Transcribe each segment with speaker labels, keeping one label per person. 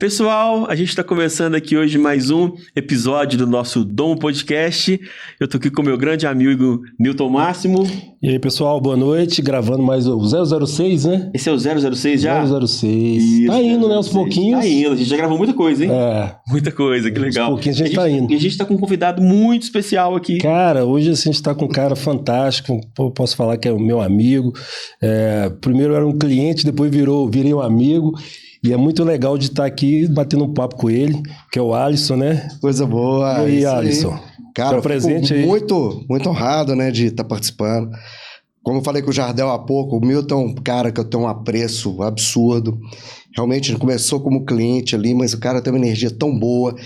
Speaker 1: Pessoal, a gente está começando aqui hoje mais um episódio do nosso Domo Podcast. Eu tô aqui com meu grande amigo Newton Máximo.
Speaker 2: E aí, pessoal, boa noite. Gravando mais o 006, né?
Speaker 1: Esse é o 006 já?
Speaker 2: 006.
Speaker 1: Isso,
Speaker 2: tá indo,
Speaker 1: 006.
Speaker 2: Né? Aos pouquinhos.
Speaker 1: Tá indo. A gente já gravou muita coisa, hein?
Speaker 2: É.
Speaker 1: Muita coisa, que legal.
Speaker 2: Aos pouquinhos a gente tá indo.
Speaker 1: E a gente tá com um convidado muito especial aqui.
Speaker 2: Cara, hoje assim, a gente tá com um cara fantástico. Posso falar que é o meu amigo. Primeiro era um cliente, depois virei um amigo. E é muito legal de estar aqui batendo um papo com ele, que é o Alisson, né?
Speaker 3: Coisa boa.
Speaker 2: E aí, Alisson?
Speaker 3: Cara,
Speaker 2: presente aí.
Speaker 3: Muito honrado, né, de estar participando. Como eu falei com o Jardel há pouco, o Milton é um cara que eu tenho um apreço absurdo. Realmente, ele começou como cliente ali, mas o cara tem uma energia tão boa,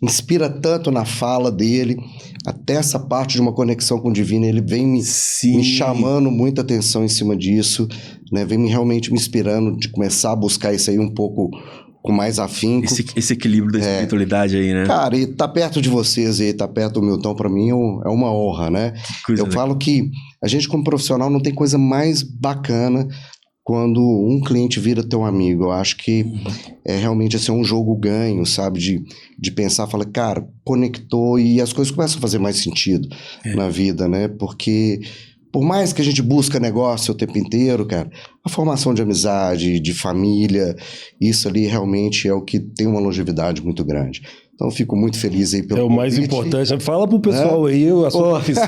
Speaker 3: inspira tanto na fala dele, até essa parte de uma conexão com o divino, ele vem me chamando muita atenção em cima disso, né? Vem realmente me inspirando de começar a buscar isso aí um pouco com mais afinco.
Speaker 1: Esse equilíbrio da espiritualidade aí, né?
Speaker 3: Cara, e tá perto de vocês aí, tá perto do Milton, pra mim é uma honra, né? Eu falo que a gente como profissional não tem coisa mais bacana quando um cliente vira teu amigo. Eu acho que é realmente assim, um jogo ganho, sabe? De pensar, falar, cara, conectou e as coisas começam a fazer mais sentido na vida, né? Porque por mais que a gente busca negócio o tempo inteiro, cara, a formação de amizade, de família, isso ali realmente é o que tem uma longevidade muito grande. Então, eu fico muito feliz aí pelo
Speaker 2: convite. Mais importante. Fala pro pessoal aí a sua profissão.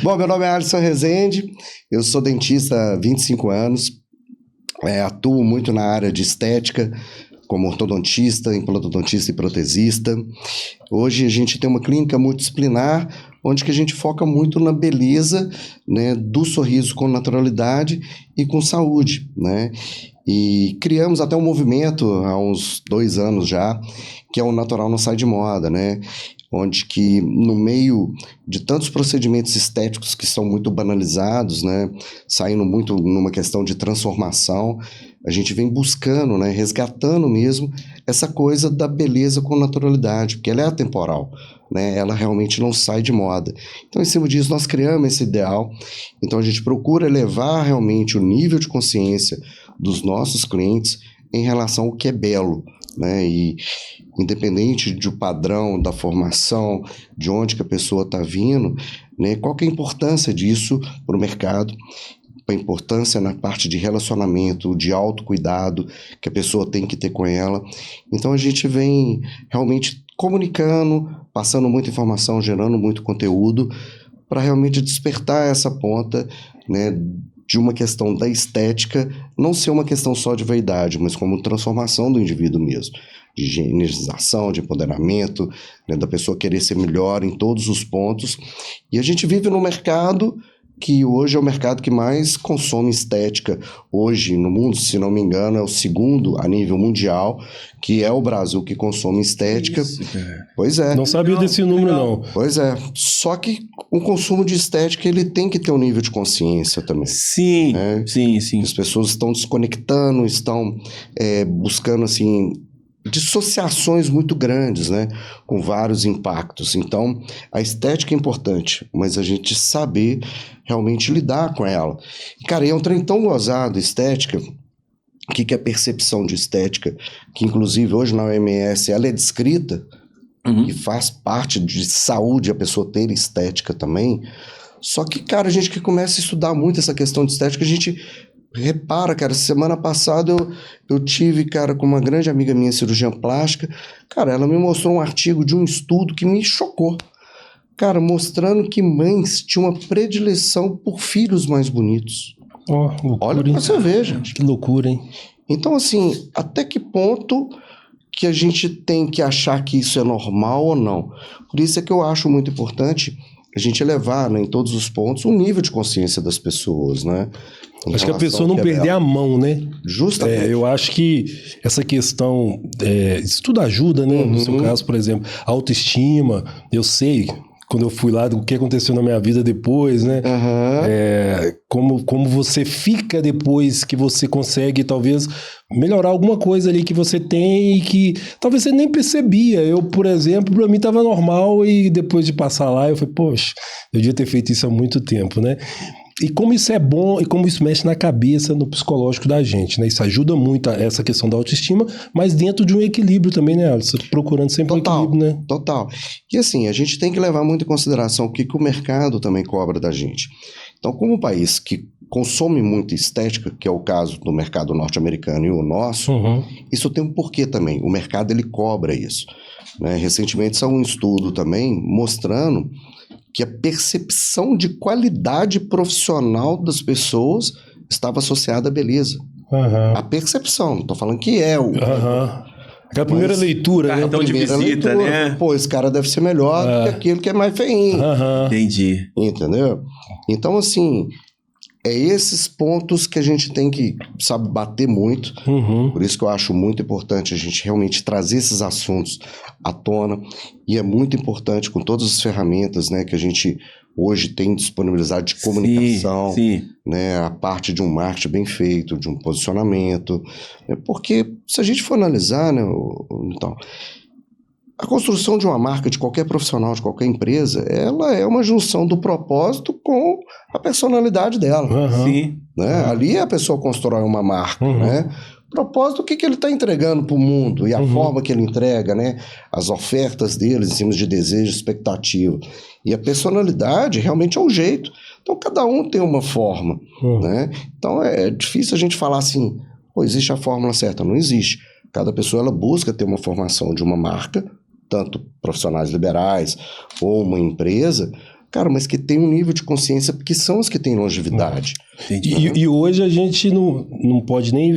Speaker 3: Bom, meu nome é Alisson Rezende, eu sou dentista há 25 anos, atuo muito na área de estética, como ortodontista, implantodontista e protesista. Hoje a gente tem uma clínica multidisciplinar, onde que a gente foca muito na beleza, né, do sorriso com naturalidade e com saúde, né? E criamos até um movimento há uns 2 anos já, que é o Natural Não Sai de Moda, né? Onde que no meio de tantos procedimentos estéticos que são muito banalizados, né? Saindo muito numa questão de transformação, a gente vem buscando, né? Resgatando mesmo essa coisa da beleza com naturalidade, porque ela é atemporal, né? Ela realmente não sai de moda. Então, em cima disso, nós criamos esse ideal. Então, a gente procura elevar realmente o nível de consciência dos nossos clientes em relação ao que é belo, né? E independente do padrão, da formação, de onde que a pessoa está vindo, né? Qual que é a importância disso para o mercado, a importância na parte de relacionamento, de autocuidado que a pessoa tem que ter com ela. Então a gente vem realmente comunicando, passando muita informação, gerando muito conteúdo para realmente despertar essa ponta, né, de uma questão da estética, não ser uma questão só de vaidade, mas como transformação do indivíduo mesmo, de higienização, de empoderamento, né, da pessoa querer ser melhor em todos os pontos. E a gente vive num mercado que hoje é o mercado que mais consome estética hoje no mundo, se não me engano, é o segundo a nível mundial, que é o Brasil que consome estética.
Speaker 1: Isso,
Speaker 3: pois é.
Speaker 2: Não sabia desse número, não.
Speaker 3: Pois é. Só que o consumo de estética, ele tem que ter um nível de consciência também.
Speaker 1: Sim,
Speaker 3: né?
Speaker 1: sim.
Speaker 3: As pessoas estão desconectando, estão buscando, assim, dissociações muito grandes, né? Com vários impactos. Então, a estética é importante, mas a gente saber realmente lidar com ela. E, cara, é um trem tão gozado, estética. O que é percepção de estética? Que, inclusive, hoje na OMS, ela é descrita e faz parte de saúde a pessoa ter estética também. Só que, cara, a gente que começa a estudar muito essa questão de estética, a gente repara, cara, semana passada eu tive, cara, com uma grande amiga minha, cirurgiã plástica, cara, ela me mostrou um artigo de um estudo que me chocou, cara, mostrando que mães tinham uma predileção por filhos mais bonitos. Olha pra você ver, gente.
Speaker 2: Que loucura, hein?
Speaker 3: Então, assim, até que ponto que a gente tem que achar que isso é normal ou não? Por isso é que eu acho muito importante a gente elevar, né, em todos os pontos, o nível de consciência das pessoas, né?
Speaker 2: Acho que a pessoa não perder a mão, né?
Speaker 3: Justamente.
Speaker 2: Eu acho que essa questão, isso tudo ajuda, né? No seu caso, por exemplo, autoestima, eu sei, quando eu fui lá, o que aconteceu na minha vida depois, né? Como você fica depois que você consegue, talvez, melhorar alguma coisa ali que você tem e que talvez você nem percebia. Eu, por exemplo, pra mim tava normal e depois de passar lá, eu falei, poxa, eu devia ter feito isso há muito tempo, né? E como isso é bom e como isso mexe na cabeça, no psicológico da gente, né? Isso ajuda muito essa questão da autoestima, mas dentro de um equilíbrio também, né, Alisson? Procurando sempre um equilíbrio, né?
Speaker 3: Total. E assim, a gente tem que levar muito em consideração o que o mercado também cobra da gente. Então, como um país que consome muito estética, que é o caso do mercado norte-americano e o nosso, isso tem um porquê também. O mercado, ele cobra isso. Né? Recentemente saiu um estudo também mostrando que a percepção de qualidade profissional das pessoas estava associada à beleza. A percepção, não estou falando que é o...
Speaker 2: Aquela primeira leitura, né?
Speaker 1: Cartão de visita, né?
Speaker 3: Pô, esse cara deve ser melhor do que aquele que é mais feinho.
Speaker 1: Entendi.
Speaker 3: Entendeu? Então, assim, é esses pontos que a gente tem que, sabe, bater muito. Por isso que eu acho muito importante a gente realmente trazer esses assuntos à tona. E é muito importante com todas as ferramentas, né, que a gente hoje tem disponibilidade de comunicação, né, a parte de um marketing bem feito, de um posicionamento. Porque se a gente for analisar, né, então, a construção de uma marca de qualquer profissional, de qualquer empresa, ela é uma junção do propósito com a personalidade dela. Né? Ali a pessoa constrói uma marca, né? Propósito, o que ele está entregando para o mundo e a forma que ele entrega, né? As ofertas deles em cima de desejo, expectativa. E a personalidade realmente é um jeito. Então, cada um tem uma forma, né? Então, é difícil a gente falar assim, pô, existe a fórmula certa. Não existe. Cada pessoa, ela busca ter uma formação de uma marca, tanto profissionais liberais ou uma empresa, cara, mas que tem um nível de consciência, porque são os que têm longevidade.
Speaker 2: E hoje a gente não pode nem...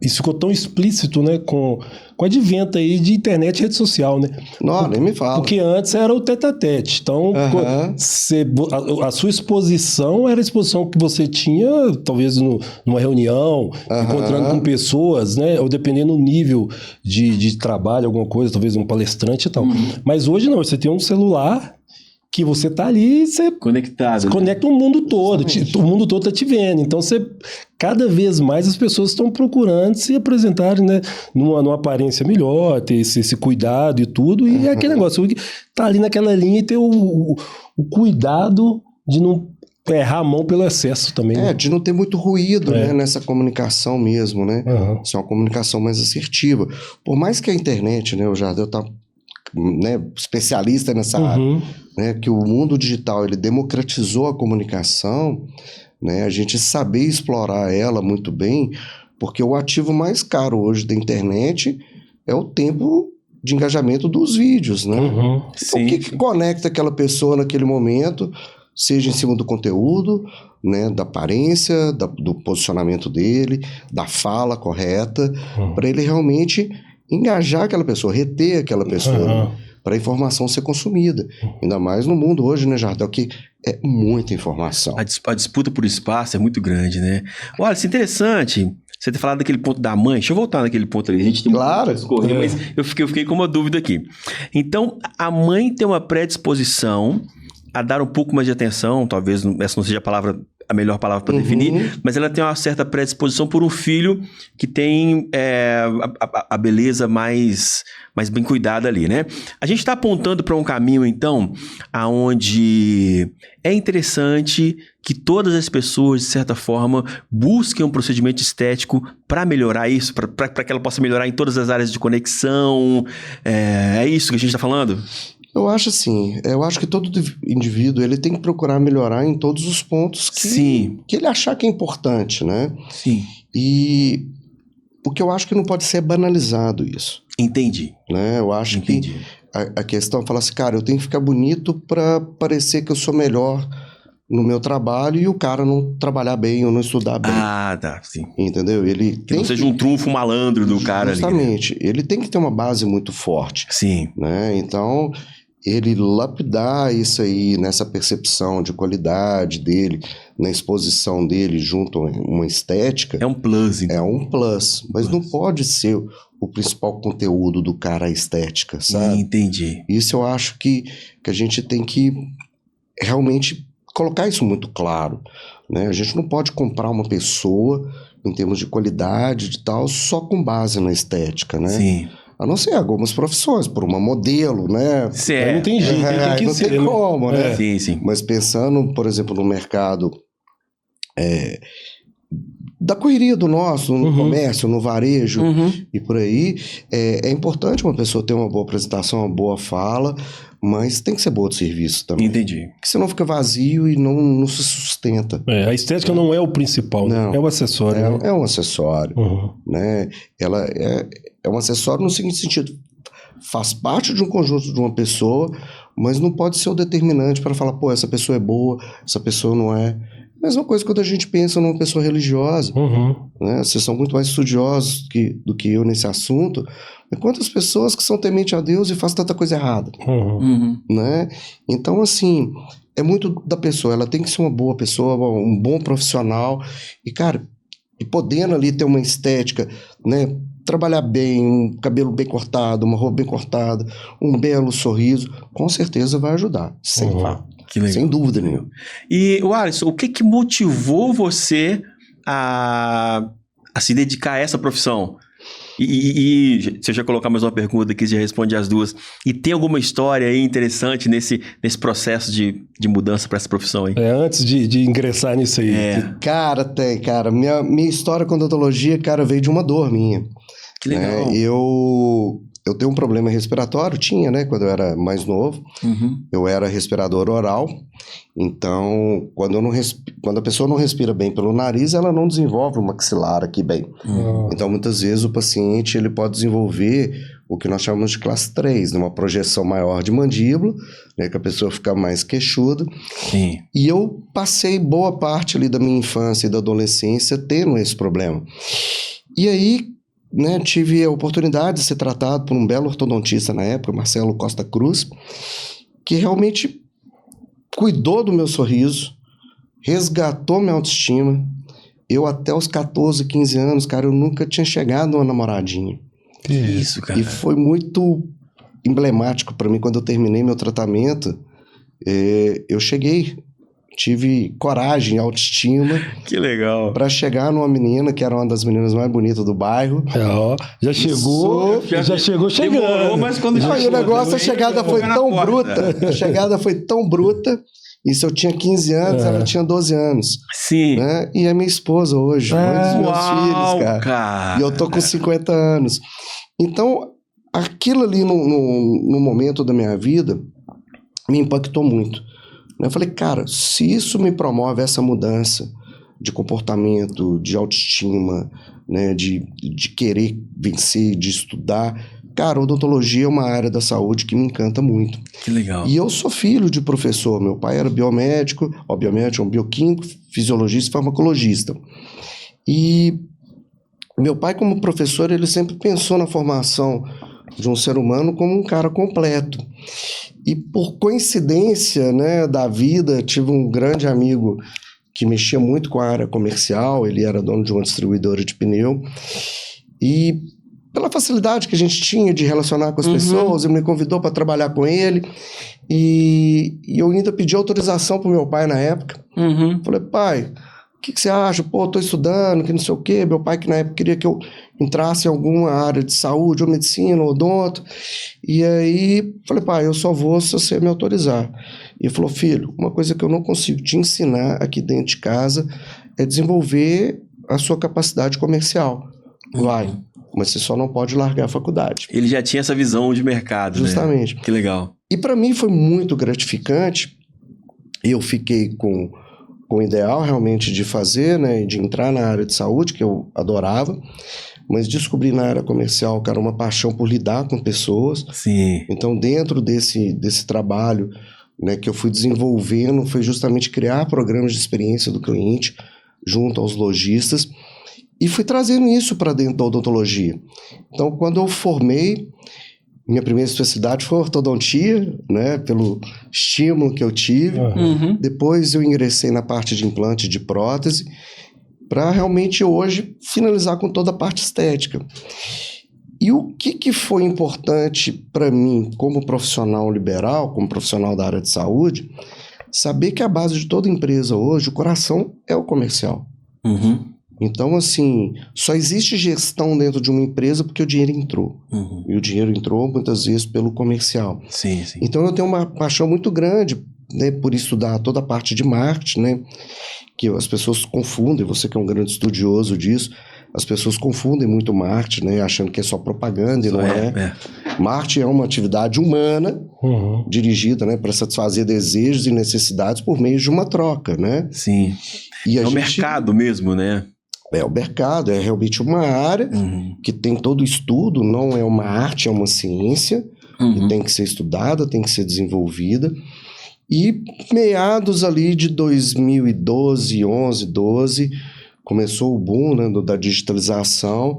Speaker 2: isso ficou tão explícito, né, com o advento aí de internet e rede social, né?
Speaker 3: Não, nem me fala.
Speaker 2: Porque antes era o tete-a-tete. Então, a sua exposição era a exposição que você tinha, talvez numa reunião, encontrando com pessoas, né? Ou dependendo do nível de trabalho, alguma coisa, talvez um palestrante e tal. Mas hoje não, você tem um celular que você tá ali, você
Speaker 1: conectado,
Speaker 2: conecta o mundo todo, o mundo todo tá te vendo. Então, cada vez mais as pessoas estão procurando se apresentarem, né, numa aparência melhor, ter esse cuidado e tudo, e é aquele negócio, tá ali naquela linha e ter o cuidado de não errar a mão pelo excesso também. Né?
Speaker 3: De não ter muito ruído, né, nessa comunicação mesmo, né? Isso é uma comunicação mais assertiva. Por mais que a internet, né, o Jardel tá, né, especialista nessa área, né, que o mundo digital ele democratizou a comunicação, né, a gente saber explorar ela muito bem, porque o ativo mais caro hoje da internet é o tempo de engajamento dos vídeos, né? O que conecta aquela pessoa naquele momento, seja em cima do conteúdo, né, da aparência, do posicionamento dele, da fala correta, para ele realmente engajar aquela pessoa, reter aquela pessoa, para a informação ser consumida. Ainda mais no mundo hoje, né, Jardel, que é muita informação.
Speaker 1: A disputa por espaço é muito grande, né? Olha, isso é interessante você ter falado daquele ponto da mãe. Deixa eu voltar naquele ponto ali. A gente tem
Speaker 3: claro.
Speaker 1: Escorrer, mas eu fiquei com uma dúvida aqui. Então, a mãe tem uma predisposição a dar um pouco mais de atenção, talvez essa não seja a melhor palavra para definir, mas ela tem uma certa predisposição por um filho que tem a beleza mais bem cuidada ali, né? A gente está apontando para um caminho, então, aonde é interessante que todas as pessoas, de certa forma, busquem um procedimento estético para melhorar isso, para que ela possa melhorar em todas as áreas de conexão. É isso que a gente está falando?
Speaker 3: Eu acho assim, eu acho que todo indivíduo ele tem que procurar melhorar em todos os pontos que ele achar que é importante, né?
Speaker 1: Sim.
Speaker 3: E o que eu acho que não pode ser banalizado isso.
Speaker 1: Entendi.
Speaker 3: Né? Eu acho que a questão é falar assim, cara, eu tenho que ficar bonito para parecer que eu sou melhor no meu trabalho e o cara não trabalhar bem ou não estudar bem.
Speaker 1: Ah, tá, sim.
Speaker 3: Entendeu? Ele
Speaker 1: que não seja um trunfo malandro do cara
Speaker 3: justamente, ali.
Speaker 1: Justamente.
Speaker 3: Né? Ele tem que ter uma base muito forte.
Speaker 1: Sim.
Speaker 3: Né? Então, ele lapidar isso aí nessa percepção de qualidade dele, na exposição dele junto a uma estética...
Speaker 1: É um plus, então.
Speaker 3: É um plus, mas não pode ser o principal conteúdo do cara a estética, sabe?
Speaker 1: Entendi.
Speaker 3: Isso eu acho que a gente tem que realmente colocar isso muito claro, né? A gente não pode comprar uma pessoa em termos de qualidade e tal só com base na estética, né?
Speaker 1: Sim.
Speaker 3: A não ser algumas profissões, por uma modelo, né?
Speaker 2: Não tem jeito,
Speaker 3: não tem como, né?
Speaker 1: Sim, sim.
Speaker 3: Mas pensando, por exemplo, no mercado da correria do nosso, no comércio, no varejo e por aí, é importante uma pessoa ter uma boa apresentação, uma boa fala, mas tem que ser boa de serviço também.
Speaker 1: Entendi.
Speaker 3: Porque senão fica vazio e não se sustenta.
Speaker 2: A estética não é o principal, né? É o acessório.
Speaker 3: É um acessório. Né? Ela é um acessório no seguinte sentido, faz parte de um conjunto de uma pessoa, mas não pode ser o determinante para falar, pô, essa pessoa é boa, essa pessoa não é. Mesma coisa quando a gente pensa numa pessoa religiosa. Né? Vocês são muito mais estudiosos do que eu nesse assunto. Mas quantas pessoas que são tementes a Deus e fazem tanta coisa errada? Né? Então, assim, é muito da pessoa. Ela tem que ser uma boa pessoa, um bom profissional. E, cara, e podendo ali ter uma estética, né? Trabalhar bem, um cabelo bem cortado, uma roupa bem cortada, um belo sorriso, com certeza vai ajudar. Sem dúvida nenhuma.
Speaker 1: E, Alisson, o que motivou você a se dedicar a essa profissão? E se eu já colocar mais uma pergunta aqui, você já responde as duas. E tem alguma história aí interessante nesse processo de mudança para essa profissão aí?
Speaker 2: Antes de ingressar nisso aí.
Speaker 3: Cara, tem, cara. Minha história com odontologia, cara, veio de uma dor minha.
Speaker 1: Que legal.
Speaker 3: Eu tenho um problema respiratório, tinha, né, quando eu era mais novo. Eu era respirador oral, então quando a pessoa não respira bem pelo nariz, ela não desenvolve o maxilar aqui bem. Então, muitas vezes, o paciente ele pode desenvolver o que nós chamamos de classe 3, né, uma projeção maior de mandíbula, né, que a pessoa fica mais queixuda.
Speaker 1: Sim.
Speaker 3: E eu passei boa parte ali da minha infância e da adolescência tendo esse problema. E aí, né, tive a oportunidade de ser tratado por um belo ortodontista na época, Marcelo Costa Cruz, que realmente cuidou do meu sorriso, resgatou minha autoestima. Eu até os 14, 15 anos, cara, eu nunca tinha chegado numa namoradinha.
Speaker 1: Que isso, cara.
Speaker 3: E foi muito emblemático para mim quando eu terminei meu tratamento. Eu tive coragem, autoestima.
Speaker 1: Que legal.
Speaker 3: Pra chegar numa menina que era uma das meninas mais bonitas do bairro.
Speaker 2: Já chegou chegando.
Speaker 1: Demorou, mas quando
Speaker 3: Aí o negócio, a chegada foi tão bruta. A chegada foi tão bruta. Isso eu tinha 15 anos, ela tinha 12 anos.
Speaker 1: Sim.
Speaker 3: Né? E é minha esposa hoje, mãe dos meus filhos, cara. E eu tô com 50 anos. Então, aquilo ali no momento da minha vida me impactou muito. Eu falei, cara, se isso me promove essa mudança de comportamento, de autoestima, né, de querer vencer, de estudar, cara, a odontologia é uma área da saúde que me encanta muito.
Speaker 1: Que legal.
Speaker 3: E eu sou filho de professor, meu pai era biomédico, obviamente um bioquímico, fisiologista e farmacologista. E meu pai, como professor, ele sempre pensou na formação de um ser humano como um cara completo. E por coincidência, né, da vida, tive um grande amigo que mexia muito com a área comercial, ele era dono de uma distribuidora de pneu, e pela facilidade que a gente tinha de relacionar com as pessoas, ele me convidou para trabalhar com ele, e eu ainda pedi autorização para o meu pai na época. Falei, pai, o que você acha? Pô, eu tô estudando, que não sei o quê. Meu pai que na época queria que eu entrasse em alguma área de saúde, ou medicina, ou odonto. E aí, falei, pai, eu só vou se você me autorizar. E ele falou, filho, uma coisa que eu não consigo te ensinar aqui dentro de casa é desenvolver a sua capacidade comercial. Vai, mas você só não pode largar a faculdade.
Speaker 1: Ele já tinha essa visão de mercado,
Speaker 3: justamente.
Speaker 1: Né? Que legal.
Speaker 3: E para mim foi muito gratificante. Eu fiquei com o ideal realmente de fazer, né, de entrar na área de saúde, que eu adorava, mas descobri na área comercial, cara, uma paixão por lidar com pessoas.
Speaker 1: Sim.
Speaker 3: Então, dentro desse trabalho, né, que eu fui desenvolvendo, foi justamente criar programas de experiência do cliente junto aos lojistas e fui trazendo isso para dentro da odontologia. Então, quando eu formei, minha primeira especialidade foi ortodontia, né, pelo estímulo que eu tive. Depois eu ingressei na parte de implante de prótese, para realmente hoje finalizar com toda a parte estética. E o que foi importante para mim, como profissional liberal, como profissional da área de saúde, saber que a base de toda empresa hoje, o coração é o comercial. Então, assim, só existe gestão dentro de uma empresa porque o dinheiro entrou. E o dinheiro entrou, muitas vezes, pelo comercial.
Speaker 1: Sim, sim.
Speaker 3: Então, eu tenho uma paixão muito grande, né, por estudar toda a parte de marketing, né, que as pessoas confundem, você que é um grande estudioso disso, as pessoas confundem muito marketing, né? Achando que é só propaganda e não é. Marketing é uma atividade humana dirigida, né, para satisfazer desejos e necessidades por meio de uma troca, né?
Speaker 1: Sim.
Speaker 3: E
Speaker 1: o mercado mesmo, né?
Speaker 3: É o mercado, é realmente uma área que tem todo estudo, não é uma arte, é uma ciência, que tem que ser estudada, tem que ser desenvolvida. E meados ali de 2012, 11, 12, começou o boom, né, da digitalização,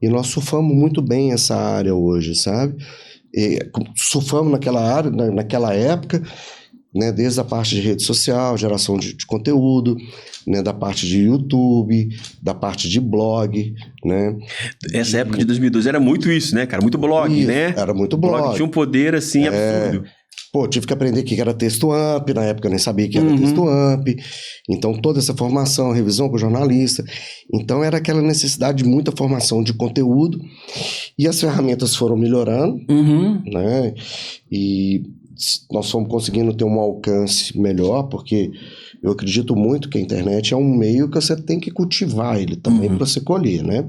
Speaker 3: e nós surfamos muito bem essa área hoje, sabe? Surfamos naquela época, né, desde a parte de rede social, geração de conteúdo, né, da parte de YouTube, da parte de blog, né?
Speaker 1: Essa época de 2012 era muito isso, né, cara? Muito blog,
Speaker 3: isso,
Speaker 1: né?
Speaker 3: Era muito blog.
Speaker 1: O blog tinha um poder, assim, absurdo.
Speaker 3: Pô, tive que aprender o que era texto AMP, na época eu nem sabia que era texto AMP. Então, toda essa formação, revisão com o jornalista. Então, era aquela necessidade de muita formação de conteúdo. E as ferramentas foram melhorando, né? E nós fomos conseguindo ter um alcance melhor, porque eu acredito muito que a internet é um meio que você tem que cultivar ele também para você colher, né?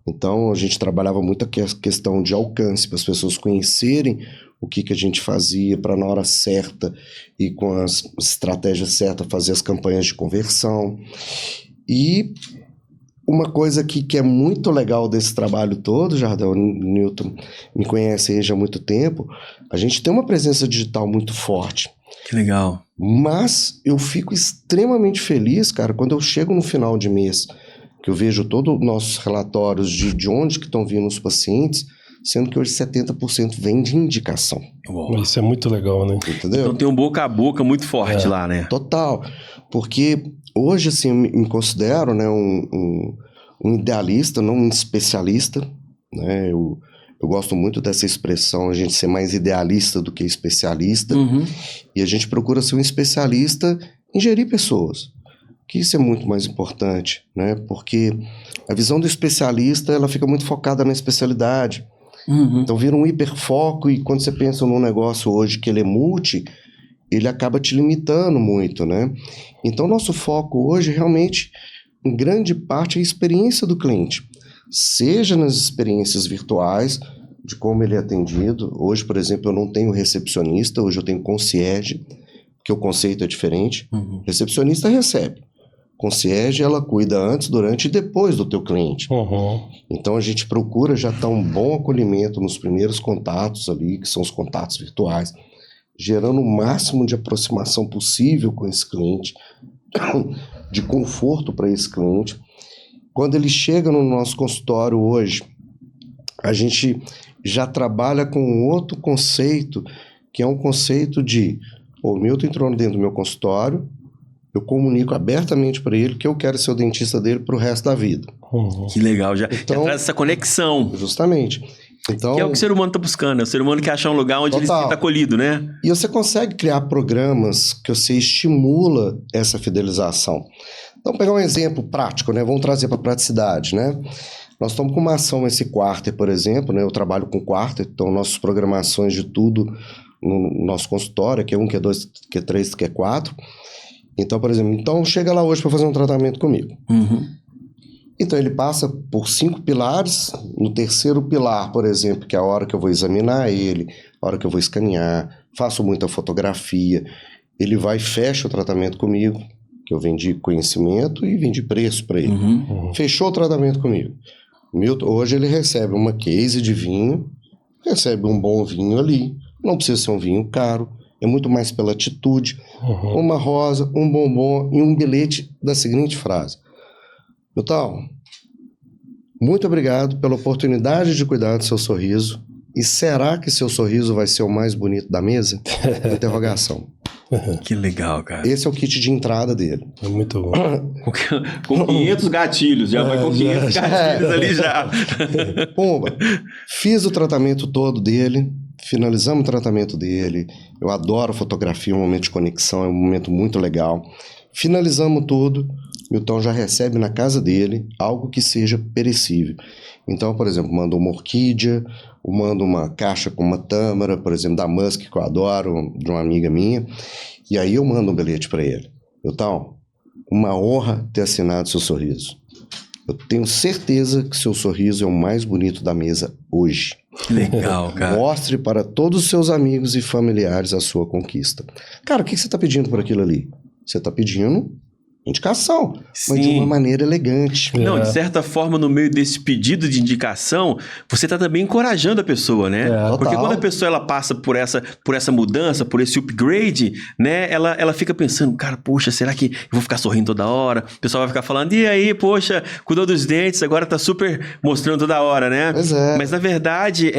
Speaker 3: Então, a gente trabalhava muito a questão de alcance, para as pessoas conhecerem o que a gente fazia, para na hora certa e com as estratégias certas fazer as campanhas de conversão. E uma coisa que é muito legal desse trabalho todo, Jardel, Newton me conhece aí já há muito tempo, a gente tem uma presença digital muito forte.
Speaker 1: Que legal.
Speaker 3: Mas eu fico extremamente feliz, cara, quando eu chego no final de mês, que eu vejo todos os nossos relatórios de onde que estão vindo os pacientes, sendo que hoje 70% vem de indicação.
Speaker 2: Isso é muito legal, né?
Speaker 3: Entendeu?
Speaker 1: Então tem um boca a boca muito forte lá, né?
Speaker 3: Total. Porque hoje, assim, eu me considero, né, um idealista, não um especialista, né? Eu gosto muito dessa expressão, a gente ser mais idealista do que especialista. E a gente procura ser um especialista em gerir pessoas. Que isso é muito mais importante, né? Porque a visão do especialista, ela fica muito focada na especialidade. Então vira um hiperfoco, e quando você pensa num negócio hoje que ele é multi, ele acaba te limitando muito, né? Então nosso foco hoje realmente, em grande parte, é a experiência do cliente. Seja nas experiências virtuais, de como ele é atendido. Hoje, por exemplo, eu não tenho recepcionista, hoje eu tenho concierge, porque o conceito é diferente. Recepcionista recebe. Concierge, ela cuida antes, durante e depois do teu cliente. Então, a gente procura já dar um bom acolhimento nos primeiros contatos ali, que são os contatos virtuais, gerando o máximo de aproximação possível com esse cliente, de conforto para esse cliente. Quando ele chega no nosso consultório hoje, a gente já trabalha com outro conceito, que é um conceito de: o Milton entrou dentro do meu consultório, eu comunico abertamente para ele que eu quero ser o dentista dele para o resto da vida.
Speaker 1: Que legal, já
Speaker 3: Então,
Speaker 1: traz essa conexão.
Speaker 3: Justamente. Então,
Speaker 1: que é o que o ser humano está buscando, é o ser humano que acha um lugar onde ele se sinta acolhido, né?
Speaker 3: E você consegue criar programas que você estimula essa fidelização. Então, pegar um exemplo prático, né? Vamos trazer para a praticidade, né? Nós estamos com uma ação esse quarter, por exemplo, né? Eu trabalho com quarter, então nossas programações de tudo no nosso consultório, que é 1, que é 2, que é 3, que é 4. Então, por exemplo, chega lá hoje para fazer um tratamento comigo. Então, ele passa por 5 pilares. No terceiro pilar, por exemplo, que é a hora que eu vou examinar ele, a hora que eu vou escanear, faço muita fotografia, ele vai e fecha o tratamento comigo, que eu vendi conhecimento e vendi preço para ele. Fechou o tratamento comigo. Milton, hoje ele recebe uma case de vinho, recebe um bom vinho ali, não precisa ser um vinho caro, é muito mais pela atitude, uma rosa, um bombom e um bilhete da seguinte frase: Milton, muito obrigado pela oportunidade de cuidar do seu sorriso. E será que seu sorriso vai ser o mais bonito da mesa? Interrogação.
Speaker 1: Que legal, cara.
Speaker 3: Esse é o kit de entrada dele.
Speaker 2: É muito bom.
Speaker 1: Com 500 gatilhos, já vai com 500 gatilhos ali já.
Speaker 3: Pumba, fiz o tratamento todo dele, finalizamos o tratamento dele. Eu adoro fotografia, um momento de conexão, é um momento muito legal. Finalizamos tudo, Milton já recebe na casa dele algo que seja perecível. Então, por exemplo, manda uma orquídea, ou manda uma caixa com uma tâmara, por exemplo, da Musk, que eu adoro, de uma amiga minha, e aí eu mando um bilhete para ele. Milton, uma honra ter assinado seu sorriso. Eu tenho certeza que seu sorriso é o mais bonito da mesa hoje.
Speaker 1: Legal, cara.
Speaker 3: Mostre para todos os seus amigos e familiares a sua conquista. Cara, o que você está pedindo por aquilo ali? Você está pedindo indicação,
Speaker 1: Sim.
Speaker 3: mas de uma maneira elegante.
Speaker 1: Não, de certa forma, no meio desse pedido de indicação, você tá também encorajando a pessoa, né? Porque
Speaker 3: Total.
Speaker 1: quando a pessoa ela passa por essa mudança, por esse upgrade, né? Ela fica pensando, cara, poxa, será que eu vou ficar sorrindo toda hora? O pessoal vai ficar falando, e aí, poxa, cuidou dos dentes, agora tá super mostrando toda hora, né?
Speaker 3: Pois é.
Speaker 1: Mas na verdade,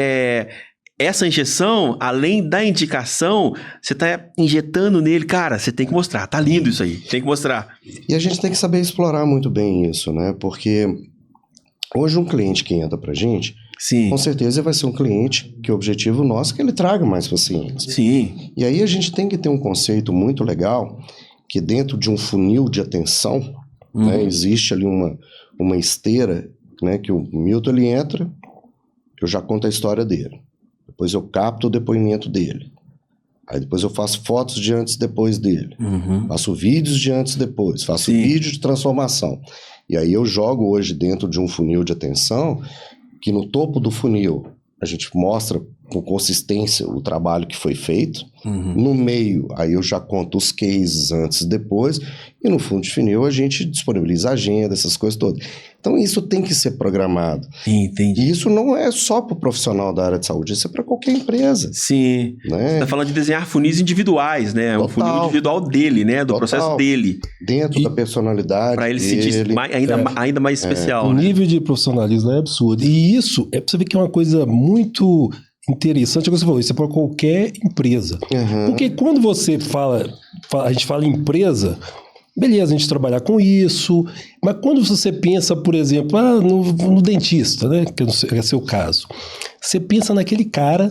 Speaker 1: essa injeção, além da indicação, você tá injetando nele, cara, você tem que mostrar, tá lindo isso aí, tem que mostrar.
Speaker 3: E a gente tem que saber explorar muito bem isso, né? Porque hoje um cliente que entra pra gente,
Speaker 1: Sim,
Speaker 3: com certeza vai ser um cliente que o objetivo nosso é que ele traga mais pacientes.
Speaker 1: sim,
Speaker 3: E aí a gente tem que ter um conceito muito legal, que dentro de um funil de atenção, né, existe ali uma esteira, né, que o Milton ele entra, eu já conto a história dele. Depois eu capto o depoimento dele. Aí depois eu faço fotos de antes e depois dele. Faço vídeos de antes e depois. Faço
Speaker 1: Sim.
Speaker 3: vídeo de transformação. E aí eu jogo hoje dentro de um funil de atenção, que no topo do funil a gente mostra com consistência o trabalho que foi feito. No meio, aí eu já conto os cases antes e depois. E no fundo de funil a gente disponibiliza a agenda, essas coisas todas. Então isso tem que ser programado.
Speaker 1: entendi.
Speaker 3: E isso não é só para o profissional da área de saúde, isso é para qualquer empresa,
Speaker 1: Sim. Você
Speaker 3: né?
Speaker 1: tá falando de desenhar funis individuais, né? Um funil
Speaker 3: Total.
Speaker 1: individual dele, né? Do
Speaker 3: Total.
Speaker 1: processo dele.
Speaker 3: Dentro da personalidade
Speaker 1: Pra ele se sentir
Speaker 3: dele.
Speaker 1: ainda mais especial,
Speaker 2: O
Speaker 1: né?
Speaker 2: nível de profissionalismo é absurdo. E isso é pra você ver que é uma coisa muito interessante, como você falou, isso é para qualquer empresa.
Speaker 3: Uhum.
Speaker 2: Porque quando você a gente fala em empresa, beleza, a gente trabalhar com isso, mas quando você pensa, por exemplo, no dentista, né, que é seu caso, você pensa naquele cara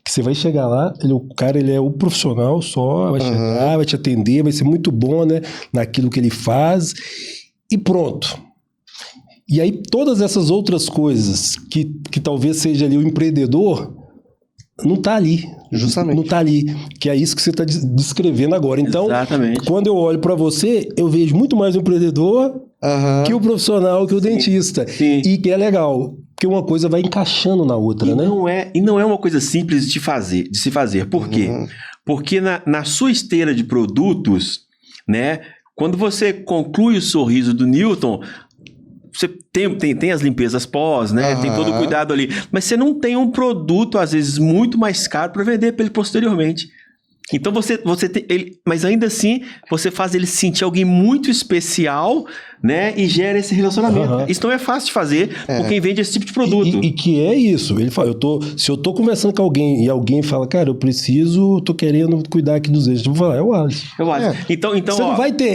Speaker 2: que você vai chegar lá, ele é o profissional só, vai chegar, vai te atender, vai ser muito bom, né, naquilo que ele faz, e pronto. E aí todas essas outras coisas que talvez seja ali o empreendedor, não tá ali.
Speaker 3: Justamente.
Speaker 2: Não tá ali. Que é isso que você está descrevendo agora. Então,
Speaker 1: Exatamente.
Speaker 2: quando eu olho para você, eu vejo muito mais o empreendedor
Speaker 3: Aham.
Speaker 2: que o profissional, que o dentista.
Speaker 1: Sim.
Speaker 2: E que é legal, porque uma coisa vai encaixando na outra, né?
Speaker 1: E não é uma coisa simples de se fazer. Por quê? Porque na sua esteira de produtos, né? Quando você conclui o sorriso do Newton, você tem as limpezas pós, né? Tem todo o cuidado ali. Mas você não tem um produto, às vezes, muito mais caro para vender para ele posteriormente. Então você tem ele, mas ainda assim você faz ele se sentir alguém muito especial, né? E gera esse relacionamento. Isso não é fácil de fazer por quem vende esse tipo de produto.
Speaker 2: E que é isso. Ele fala, se eu tô conversando com alguém e alguém fala, cara, tô querendo cuidar aqui dos dentes, eu vou falar, é o Alisson.
Speaker 1: Eu acho. Então,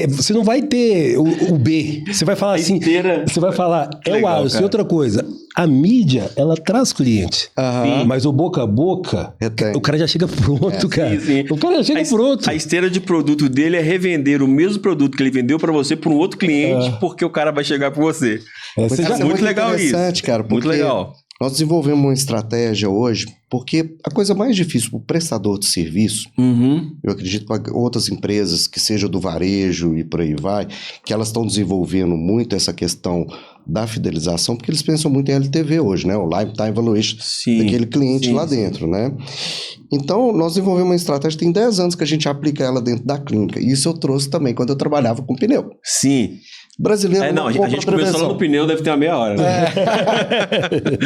Speaker 2: Você não vai ter o B. Você vai falar assim, você vai falar, é
Speaker 1: Legal,
Speaker 2: o Alisson.
Speaker 1: cara.
Speaker 2: E outra coisa, a mídia, ela traz cliente. Mas o boca a boca,
Speaker 3: Retém.
Speaker 2: o cara já chega pronto, cara.
Speaker 1: Sim.
Speaker 2: O cara já chega pronto.
Speaker 1: A esteira de produto dele é revender o mesmo produto que ele vendeu para você para um outro cliente, porque o cara vai chegar por você.
Speaker 2: Você
Speaker 3: Cara,
Speaker 2: já...
Speaker 3: é
Speaker 1: muito legal
Speaker 3: interessante,
Speaker 1: isso.
Speaker 3: cara,
Speaker 1: Muito
Speaker 3: porque
Speaker 1: legal.
Speaker 3: nós desenvolvemos uma estratégia hoje, porque a coisa mais difícil para o prestador de serviço, eu acredito para outras empresas que sejam do varejo e por aí vai, que elas estão desenvolvendo muito essa questão da fidelização, porque eles pensam muito em LTV hoje, né? O Lifetime Valuation daquele cliente lá dentro, né? Então, nós desenvolvemos uma estratégia, tem 10 anos que a gente aplica ela dentro da clínica. E isso eu trouxe também quando eu trabalhava com pneu.
Speaker 1: Sim.
Speaker 3: Brasileiro
Speaker 1: A
Speaker 3: compra
Speaker 1: gente começou lá no pneu, deve ter uma meia hora, né?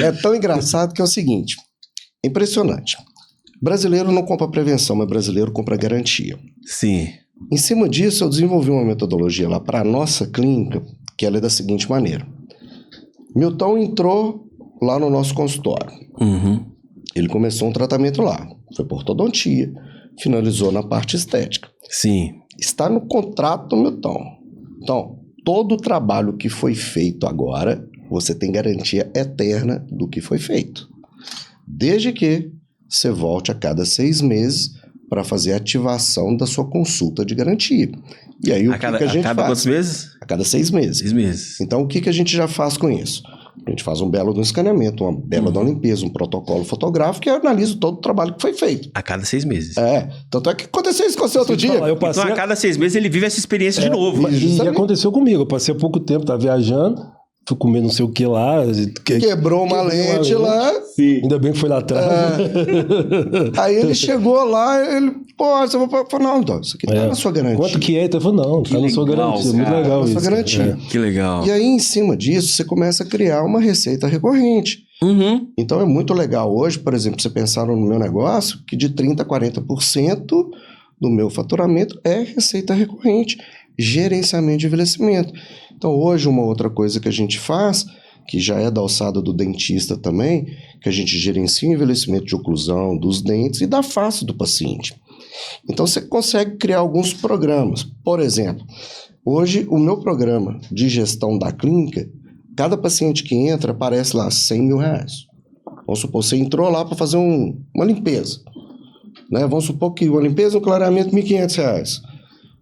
Speaker 3: É tão engraçado que é o seguinte, impressionante. Brasileiro não compra prevenção, mas brasileiro compra garantia.
Speaker 1: Sim.
Speaker 3: Em cima disso, eu desenvolvi uma metodologia lá para a nossa clínica, que ela é da seguinte maneira. Milton entrou lá no nosso consultório. Ele começou um tratamento lá. Foi por ortodontia, finalizou na parte estética.
Speaker 1: Sim.
Speaker 3: Está no contrato, Milton. Então, todo o trabalho que foi feito agora, você tem garantia eterna do que foi feito. Desde que você volte a cada 6 meses para fazer a ativação da sua consulta de garantia. E aí, o que a gente
Speaker 1: a cada
Speaker 3: faz?
Speaker 1: quantos meses?
Speaker 3: A cada 6 meses.
Speaker 1: 6 meses.
Speaker 3: Então, o que a gente já faz com isso? A gente faz um belo do escaneamento, uma bela da limpeza, um protocolo fotográfico e analiso todo o trabalho que foi feito.
Speaker 1: A cada 6 meses.
Speaker 3: Tanto é que aconteceu isso com você outro dia.
Speaker 2: Eu passei...
Speaker 1: Então, a cada 6 meses, ele vive essa experiência de novo.
Speaker 2: E aconteceu comigo. Eu passei há pouco tempo, tava viajando, fui comer não sei o que lá.
Speaker 3: Quebrou uma lente lá.
Speaker 2: Sim. Ainda bem que foi lá atrás.
Speaker 3: Aí ele chegou lá, você vai falar, não, então, isso aqui tá na sua garantia.
Speaker 2: Quanto que é? Ele falou, não, tá na sua garantia. Muito legal isso.
Speaker 3: Na sua garantia.
Speaker 1: Que legal.
Speaker 3: E aí, em cima disso, você começa a criar uma receita recorrente. Então, é muito legal hoje, por exemplo, você pensar no meu negócio, que de 30% a 40% do meu faturamento é receita recorrente, gerenciamento de envelhecimento. Então, hoje, uma outra coisa que a gente faz, que já é da alçada do dentista também, que a gente gerencia o envelhecimento de oclusão, dos dentes e da face do paciente. Então, você consegue criar alguns programas. Por exemplo, hoje, o meu programa de gestão da clínica, cada paciente que entra, aparece lá R$100 mil. Vamos supor, você entrou lá para fazer uma limpeza. Né? Vamos supor que uma limpeza, um clareamento, R$1.500.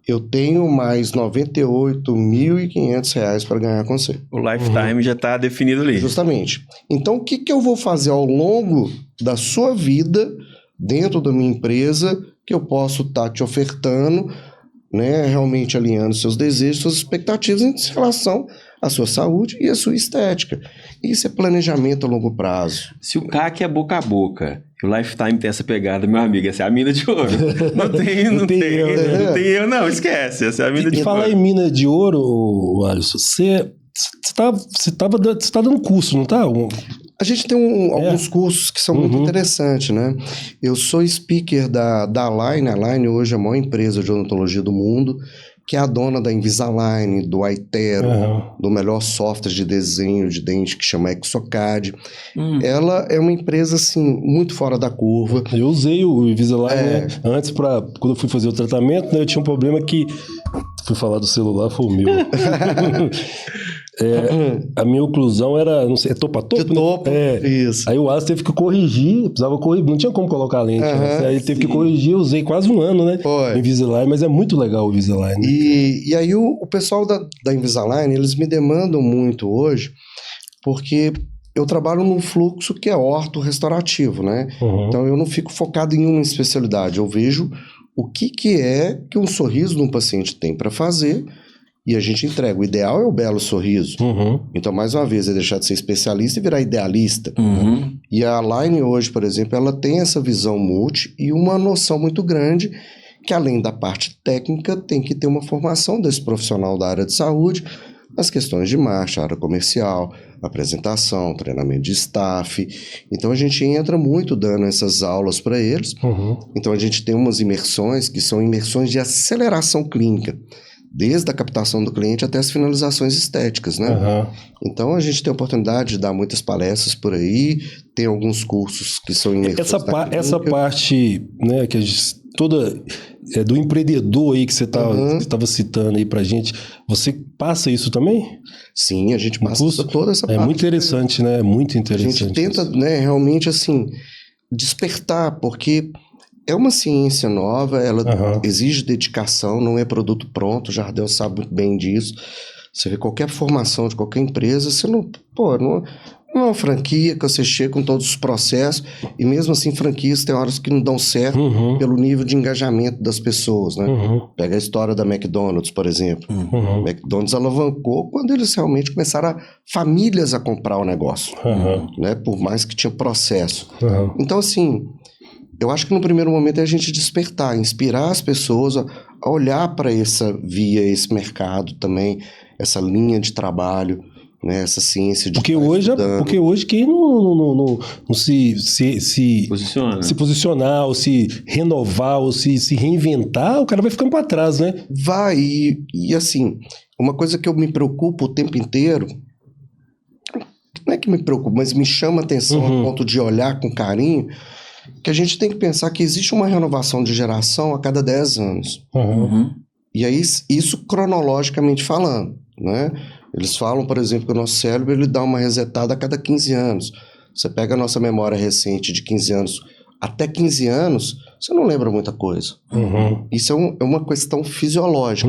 Speaker 3: Eu tenho mais R$98.500 para ganhar com você.
Speaker 1: O lifetime já está definido ali.
Speaker 3: Justamente. Então, o que eu vou fazer ao longo da sua vida, dentro da minha empresa, que eu posso estar te ofertando, né, realmente alinhando seus desejos, suas expectativas em relação à sua saúde e à sua estética. Isso é planejamento a longo prazo.
Speaker 1: Se o CAC é boca a boca, e o Lifetime tem essa pegada, meu amigo, essa é a mina de ouro. Não tem erro, não, esquece. Essa é a mina de ouro.
Speaker 2: E falar em mina de ouro, Alisson, você tá dando curso, não tá?
Speaker 3: A gente tem alguns cursos que são muito interessantes, né? Eu sou speaker da Align. A Align hoje é a maior empresa de odontologia do mundo, que é a dona da Invisalign, do Aitero, do melhor software de desenho de dente que chama Exocad. Ela é uma empresa, assim, muito fora da curva.
Speaker 2: Eu usei o Invisalign, né? Antes, quando eu fui fazer o tratamento, né, eu tinha um problema que... Fui falar do celular, foi o meu. A minha oclusão era, não sei, é topo a topo?
Speaker 3: De topo, isso.
Speaker 2: Aí o Alisson teve que corrigir, precisava corrigir, não tinha como colocar a lente. Né? Aí ele teve que corrigir, eu usei quase um ano, né? O Invisalign, mas é muito legal o Invisalign. Né?
Speaker 3: E aí o pessoal da Invisalign, eles me demandam muito hoje, porque eu trabalho num fluxo que é orto-restaurativo, né? Então eu não fico focado em uma especialidade, eu vejo o que é que um sorriso de um paciente tem para fazer e a gente entrega. O ideal é o belo sorriso. Então, mais uma vez, é deixar de ser especialista e virar idealista. E a Align hoje, por exemplo, ela tem essa visão multi e uma noção muito grande que, além da parte técnica, tem que ter uma formação desse profissional da área de saúde nas questões de marcha, área comercial, apresentação, treinamento de staff. Então a gente entra muito dando essas aulas para eles. Então a gente tem umas imersões que são imersões de aceleração clínica, desde a captação do cliente até as finalizações estéticas, né? Então a gente tem a oportunidade de dar muitas palestras por aí, tem alguns cursos que são imersões.
Speaker 2: Essa parte, né, que a gente, toda do empreendedor aí que você estava citando aí pra gente, você passa isso também?
Speaker 3: Sim, a gente passa toda essa parte.
Speaker 2: É muito interessante, né? É muito interessante.
Speaker 3: A gente tenta, né, realmente, assim, despertar, porque é uma ciência nova, ela exige dedicação, não é produto pronto, o Jardel sabe muito bem disso. Você vê qualquer formação de qualquer empresa, você não é uma franquia que você chega com todos os processos, e mesmo assim franquias tem horas que não dão certo pelo nível de engajamento das pessoas, né? Pega a história da McDonald's, por exemplo. McDonald's alavancou quando eles realmente começaram famílias a comprar o negócio, né? Por mais que tinha processo. Então, assim, eu acho que no primeiro momento é a gente despertar, inspirar as pessoas a olhar para essa via, esse mercado também, essa linha de trabalho, né, essa ciência de
Speaker 2: porque hoje quem não se posicionar, ou se renovar, ou se reinventar, o cara vai ficando para trás, né?
Speaker 3: Vai, e assim, uma coisa que eu me preocupo o tempo inteiro, não é que me preocupa, mas me chama a atenção a ponto de olhar com carinho, que a gente tem que pensar que existe uma renovação de geração a cada 10 anos. E aí, isso cronologicamente falando, né? Eles falam, por exemplo, que o nosso cérebro ele dá uma resetada a cada 15 anos. Você pega a nossa memória recente de 15 anos, até 15 anos, você não lembra muita coisa. Isso é uma questão fisiológica.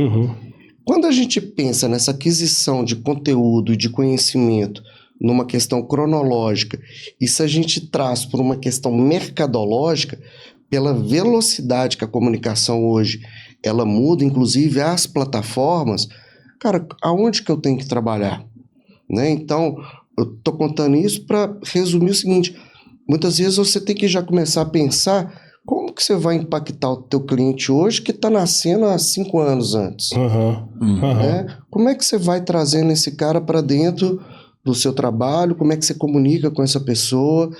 Speaker 3: Quando a gente pensa nessa aquisição de conteúdo e de conhecimento numa questão cronológica, e se a gente traz por uma questão mercadológica, pela velocidade que a comunicação hoje ela muda, inclusive as plataformas, cara, aonde que eu tenho que trabalhar? Né? Então, eu estou contando isso para resumir o seguinte: muitas vezes você tem que já começar a pensar como que você vai impactar o teu cliente hoje que está nascendo há 5 anos antes. Né? Como é que você vai trazendo esse cara para dentro do seu trabalho? Como é que você comunica com essa pessoa?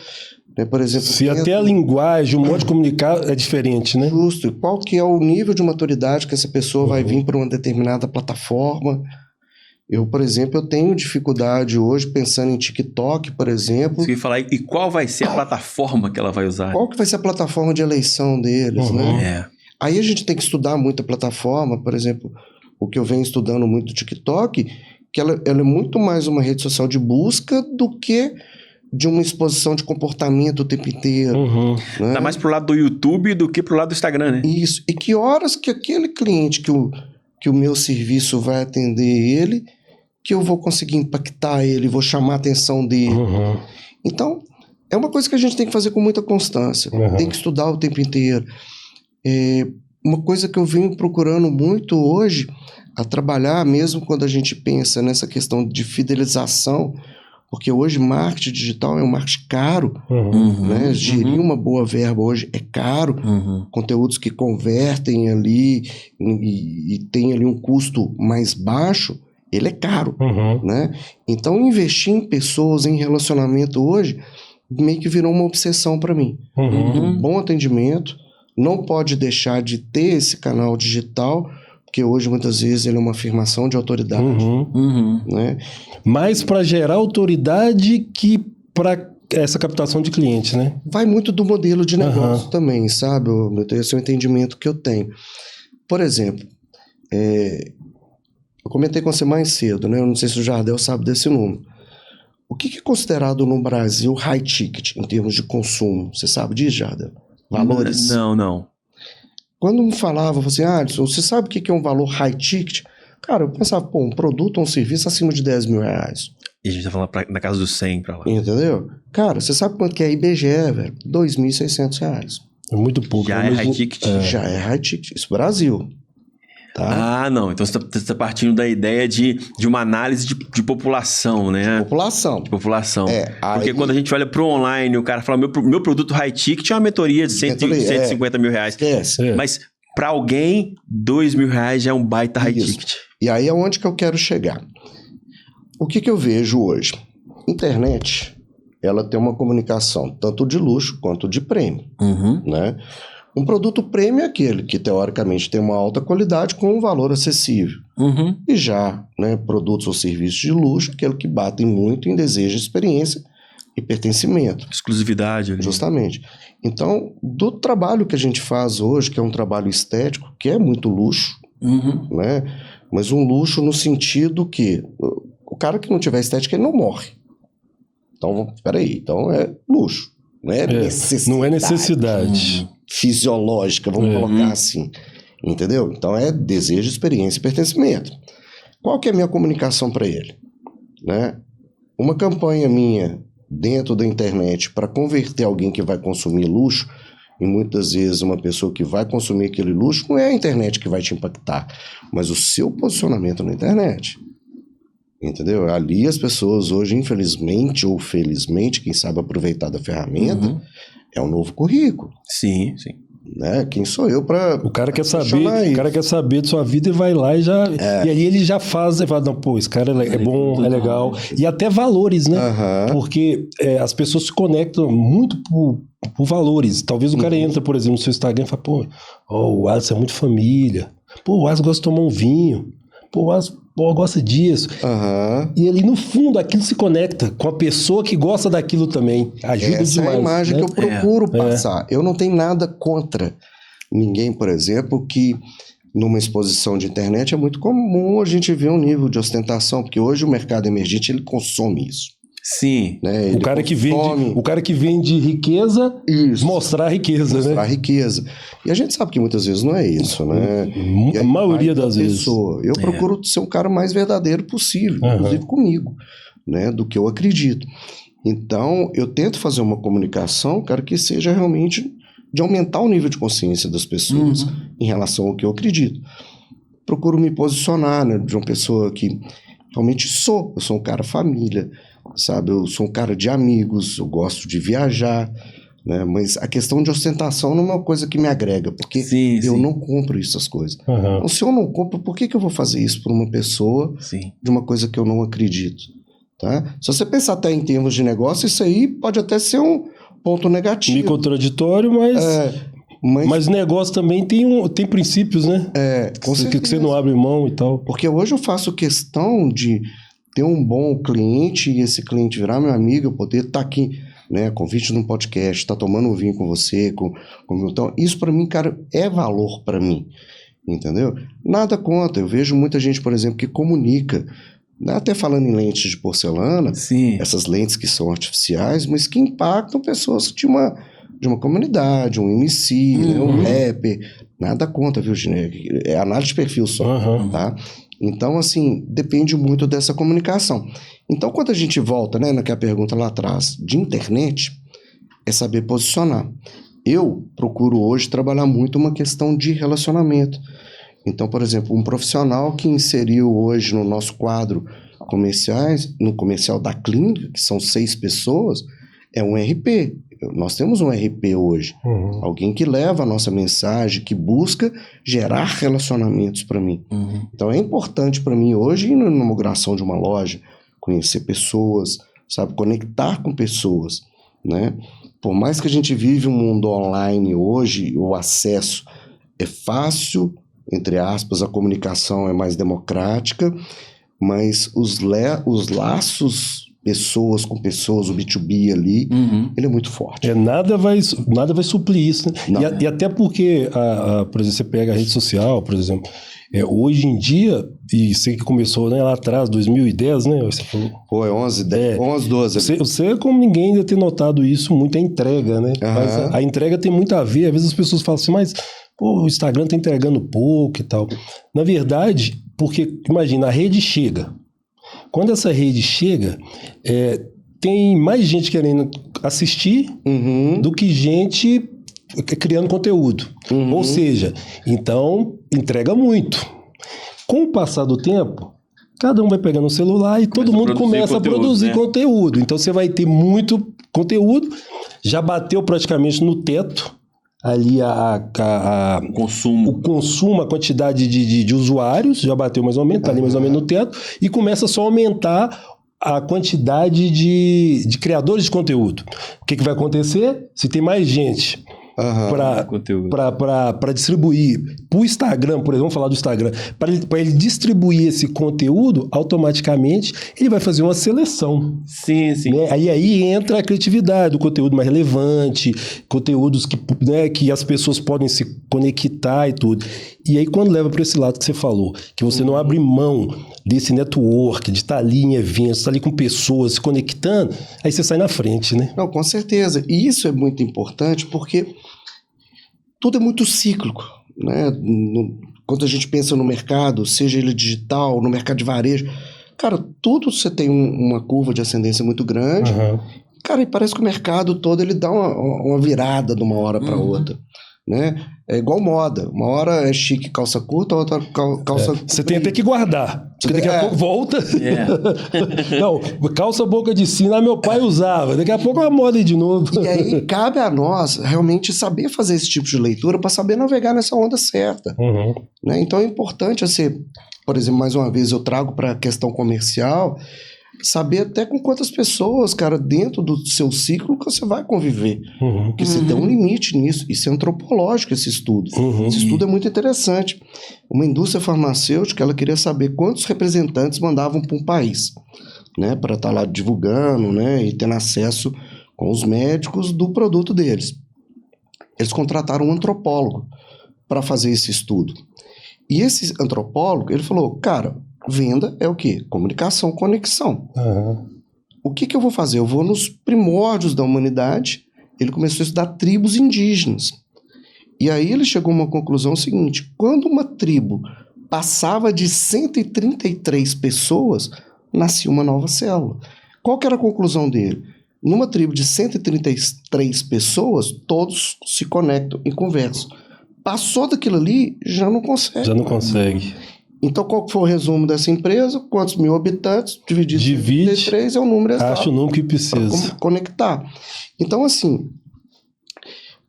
Speaker 3: Né? Por exemplo,
Speaker 2: se até a linguagem, o modo de comunicar é diferente, né?
Speaker 3: Justo. Qual que é o nível de maturidade que essa pessoa vai vir para uma determinada plataforma? Eu, por exemplo, eu tenho dificuldade hoje pensando em TikTok, por exemplo.
Speaker 1: Você ia falar, e qual vai ser a plataforma que ela vai usar?
Speaker 3: Qual que vai ser a plataforma de eleição deles, né? Aí a gente tem que estudar muito a plataforma, por exemplo, o que eu venho estudando muito do TikTok, que ela é muito mais uma rede social de busca do que de uma exposição de comportamento o tempo inteiro. Né?
Speaker 1: Tá mais pro lado do YouTube do que pro lado do Instagram, né?
Speaker 3: Isso. E que horas que aquele cliente que o meu serviço vai atender ele, que eu vou conseguir impactar ele, vou chamar a atenção dele. Então, é uma coisa que a gente tem que fazer com muita constância. Tem que estudar o tempo inteiro. Uma coisa que eu venho procurando muito hoje, a trabalhar, mesmo quando a gente pensa nessa questão de fidelização, porque hoje marketing digital é um marketing caro, né? Gerir uma boa verba hoje é caro, conteúdos que convertem ali e tem ali um custo mais baixo, ele é caro, né? Então investir em pessoas, em relacionamento hoje, meio que virou uma obsessão para mim. Um bom atendimento, não pode deixar de ter esse canal digital, porque hoje muitas vezes ele é uma afirmação de autoridade, né?
Speaker 2: Mais para gerar autoridade que para essa captação de clientes, né?
Speaker 3: Vai muito do modelo de negócio também, sabe? Esse é o entendimento que eu tenho. Por exemplo, eu comentei com você mais cedo, né? Eu não sei se o Jardel sabe desse número. O que é considerado no Brasil high ticket em termos de consumo? Você sabe disso, Jardel? Valores?
Speaker 1: Não.
Speaker 3: Quando me falava, assim, Alisson, você sabe o que é um valor high ticket? Cara, eu pensava, um produto ou um serviço acima de 10 mil reais.
Speaker 1: E a gente tá falando na casa dos 100 pra lá.
Speaker 3: Entendeu? Cara, você sabe quanto que é a IBGE, velho? R$2.600.
Speaker 2: É muito pouco.
Speaker 1: Já é high ticket?
Speaker 3: Já é high ticket. Isso Brasil. Tá?
Speaker 1: Não. Então você tá partindo da ideia de uma análise de população, né?
Speaker 3: População.
Speaker 1: De população. Porque
Speaker 3: aí...
Speaker 1: quando a gente olha pro online, o cara fala, meu produto high ticket é uma mentoria de 150 mil reais. Mas para alguém, 2 mil reais já é um baita high ticket.
Speaker 3: E aí é onde que eu quero chegar. O que eu vejo hoje? Internet, ela tem uma comunicação tanto de luxo quanto de prêmio, né? Um produto premium é aquele que, teoricamente, tem uma alta qualidade com um valor acessível. E já, né, produtos ou serviços de luxo, aquele que batem muito em desejo, experiência e pertencimento.
Speaker 1: Exclusividade. Ali.
Speaker 3: Justamente. Então, do trabalho que a gente faz hoje, que é um trabalho estético, que é muito luxo, né? Mas um luxo no sentido que o cara que não tiver estética, ele não morre. Então, peraí, então é luxo. Não é necessidade.
Speaker 2: Não é necessidade.
Speaker 3: Fisiológica, vamos colocar assim. Entendeu? Então é desejo, experiência e pertencimento. Qual que é a minha comunicação para ele? Né? Uma campanha minha dentro da internet para converter alguém que vai consumir luxo, e muitas vezes uma pessoa que vai consumir aquele luxo, não é a internet que vai te impactar, mas o seu posicionamento na internet. Entendeu? Ali as pessoas hoje, infelizmente ou felizmente, quem sabe aproveitar da ferramenta, é um novo currículo.
Speaker 1: Sim.
Speaker 3: Né? Quem sou eu para
Speaker 2: o cara quer saber de sua vida e vai lá e já e aí ele já faz, ele fala, não, pô, esse cara é bom, é legal, e até valores, né? Porque as pessoas se conectam muito por valores. Talvez o cara entra, por exemplo, no seu Instagram e fala, pô, o Alisson é muito família, pô, o Alisson gosta de tomar um vinho, pô, o Alisson gosta disso. E ali no fundo aquilo se conecta com a pessoa que gosta daquilo também. Ajuda demais.
Speaker 3: Essa é a imagem, né, que eu procuro passar.
Speaker 2: É.
Speaker 3: Eu não tenho nada contra ninguém, por exemplo, que numa exposição de internet é muito comum a gente ver um nível de ostentação, porque hoje o mercado emergente ele consome isso.
Speaker 1: Sim.
Speaker 3: Né?
Speaker 2: O cara que vende riqueza, mostrar riqueza,
Speaker 3: mostrar
Speaker 2: né?
Speaker 3: riqueza. E a gente sabe que muitas vezes não é isso, né?
Speaker 2: A maioria das vezes.
Speaker 3: Eu procuro ser o cara mais verdadeiro possível, inclusive comigo. né, do que eu acredito. Então, eu tento fazer uma comunicação, cara, que seja realmente de aumentar o nível de consciência das pessoas em relação ao que eu acredito. Procuro me posicionar, né, de uma pessoa que realmente sou. Eu sou um cara família, sabe? Eu sou um cara de amigos, eu gosto de viajar, né? Mas a questão de ostentação não é uma coisa que me agrega, porque eu não compro essas coisas. Então, se eu não compro, por que eu vou fazer isso para uma pessoa de uma coisa que eu não acredito? Tá? Se você pensar até em termos de negócio, isso aí pode até ser um ponto negativo.
Speaker 2: Meio contraditório, mas negócio também tem princípios, né? Que você não abre mão e tal.
Speaker 3: Porque hoje eu faço questão de ter um bom cliente e esse cliente virar meu amigo, eu poder estar aqui, né, convite num podcast, estar tomando um vinho com você, então isso para mim, cara, é valor para mim, entendeu? Nada contra, eu vejo muita gente, por exemplo, que comunica, até falando em lentes de porcelana, essas lentes que são artificiais, mas que impactam pessoas de uma comunidade, um MC, né, um rapper, nada contra, viu, Ginê? É análise de perfil só, tá? Então, assim, depende muito dessa comunicação. Então, quando a gente volta, né, naquela pergunta lá atrás, de internet, é saber posicionar. Eu procuro hoje trabalhar muito uma questão de relacionamento. Então, por exemplo, um profissional que inseriu hoje no nosso quadro comerciais, no comercial da clínica, que são 6 pessoas, é um RP. Nós temos um RP hoje. Alguém que leva a nossa mensagem, que busca gerar relacionamentos para mim. Então é importante para mim hoje ir na inauguração de uma loja, conhecer pessoas, sabe, conectar com pessoas, né? Por mais que a gente vive um mundo online hoje, o acesso é fácil, entre aspas, a comunicação é mais democrática, mas os laços pessoas com pessoas, o B2B ali, ele é muito forte.
Speaker 2: Nada vai suplir isso, né? E até porque, por exemplo, você pega a rede social, por exemplo, hoje em dia, e sei que começou, né, lá atrás, 2010, né? Você falou.
Speaker 3: Pô, é 11, 12.
Speaker 2: Você, como ninguém ainda ter notado isso, muito a entrega, né? Mas a entrega tem muito a ver, às vezes as pessoas falam assim, mas pô, o Instagram tá entregando pouco e tal. Na verdade, porque, imagina, a rede chega. Quando essa rede chega, tem mais gente querendo assistir do que gente criando conteúdo. Ou seja, então entrega muito. Com o passar do tempo, cada um vai pegando o celular e todo mundo começa a produzir conteúdo. Então você vai ter muito conteúdo, já bateu praticamente no teto ali o consumo, a quantidade de usuários, já bateu mais ou menos, está ali mais ou menos no teto, e começa só a aumentar a quantidade de criadores de conteúdo. O que vai acontecer? Se tem mais gente para distribuir para o Instagram, por exemplo, vamos falar do Instagram, para ele distribuir esse conteúdo, automaticamente ele vai fazer uma seleção.
Speaker 1: Sim.
Speaker 2: Né? Aí entra a criatividade, o conteúdo mais relevante, conteúdos que, né, que as pessoas podem se conectar e tudo. E aí quando leva para esse lado que você falou, que você não abre mão desse network, de estar ali em eventos, estar ali com pessoas, se conectando, aí você sai na frente, né?
Speaker 3: Não, com certeza. E isso é muito importante porque tudo é muito cíclico, né? Quando a gente pensa no mercado, seja ele digital, no mercado de varejo, cara, tudo você tem uma curva de ascendência muito grande. Cara, e parece que o mercado todo ele dá uma virada de uma hora para outra. Né? É igual moda. Uma hora é chique calça curta, outra calça...
Speaker 2: Você tem até que guardar, porque daqui a pouco volta. Não, calça boca de sino, meu pai usava. Daqui a pouco é uma moda aí de novo.
Speaker 3: E aí cabe a nós realmente saber fazer esse tipo de leitura para saber navegar nessa onda certa. Né? Então é importante, assim, por exemplo, mais uma vez eu trago para a questão comercial, saber até com quantas pessoas, cara, dentro do seu ciclo que você vai conviver. Porque você tem um limite nisso. Isso é antropológico, esse estudo. Esse estudo é muito interessante. Uma indústria farmacêutica, ela queria saber quantos representantes mandavam para um país, né, para estar lá divulgando, né, e tendo acesso com os médicos do produto deles. Eles contrataram um antropólogo para fazer esse estudo. E esse antropólogo, ele falou, cara, venda é o quê? Comunicação, conexão. O que eu vou fazer? Eu vou nos primórdios da humanidade. Ele começou a estudar tribos indígenas. E aí ele chegou a uma conclusão seguinte: quando uma tribo passava de 133 pessoas, nascia uma nova célula. Qual que era a conclusão dele? Numa tribo de 133 pessoas, todos se conectam e conversam. Passou daquilo ali, já não consegue.
Speaker 2: Já não consegue.
Speaker 3: Então, qual foi o resumo dessa empresa? Quantos mil habitantes, dividido
Speaker 2: Divide,
Speaker 3: 33 é o número exato.
Speaker 2: Acha o número que precisa.
Speaker 3: Para conectar. Então, assim,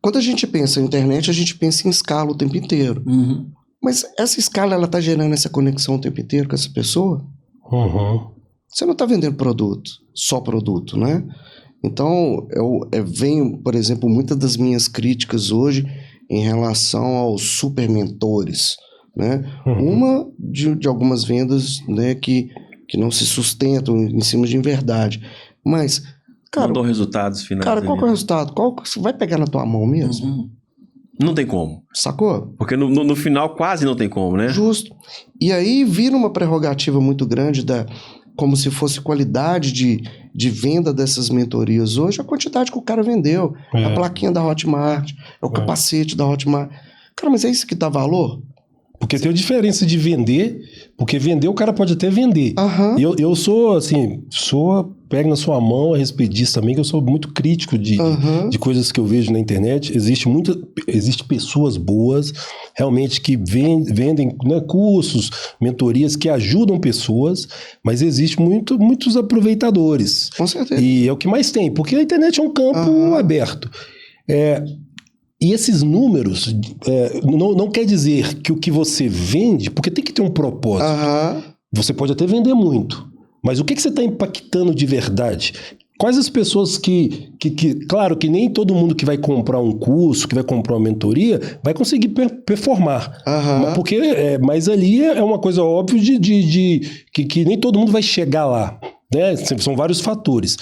Speaker 3: quando a gente pensa em internet, a gente pensa em escala o tempo inteiro.
Speaker 1: Uhum.
Speaker 3: Mas essa escala, ela está gerando essa conexão o tempo inteiro com essa pessoa?
Speaker 2: Uhum.
Speaker 3: Você não está vendendo produto, só produto, né? Então, venho, por exemplo, muitas das minhas críticas hoje em relação aos super mentores, né? Uma de algumas vendas, né, que não se sustentam em cima de verdade. Mas, cara...
Speaker 1: Não dão resultados finais.
Speaker 3: Cara, qual que é o resultado? Qual que você vai pegar na tua mão mesmo?
Speaker 1: Uhum. Não tem como.
Speaker 3: Sacou?
Speaker 1: Porque no final quase não tem como, né?
Speaker 3: Justo. E aí vira uma prerrogativa muito grande como se fosse qualidade de venda dessas mentorias hoje, a quantidade que o cara vendeu, a plaquinha da Hotmart, o capacete da Hotmart. Cara, mas é isso que dá valor?
Speaker 2: Porque tem a diferença de vender, porque vender o cara pode até vender.
Speaker 3: Uhum.
Speaker 2: Eu sou, assim, pego na sua mão a respeito disso também, que eu sou muito crítico de coisas que eu vejo na internet. Existe pessoas boas, realmente, que vendem, né, cursos, mentorias que ajudam pessoas, mas existe muitos aproveitadores.
Speaker 3: Com certeza.
Speaker 2: E é o que mais tem, porque a internet é um campo aberto. E esses números não quer dizer que o que você vende, porque tem que ter um propósito. Você pode até vender muito, mas o que você está impactando de verdade? Quais as pessoas que... Claro que nem todo mundo que vai comprar um curso, que vai comprar uma mentoria, vai conseguir performar. Mas ali é uma coisa óbvia que nem todo mundo vai chegar lá, né? São vários fatores.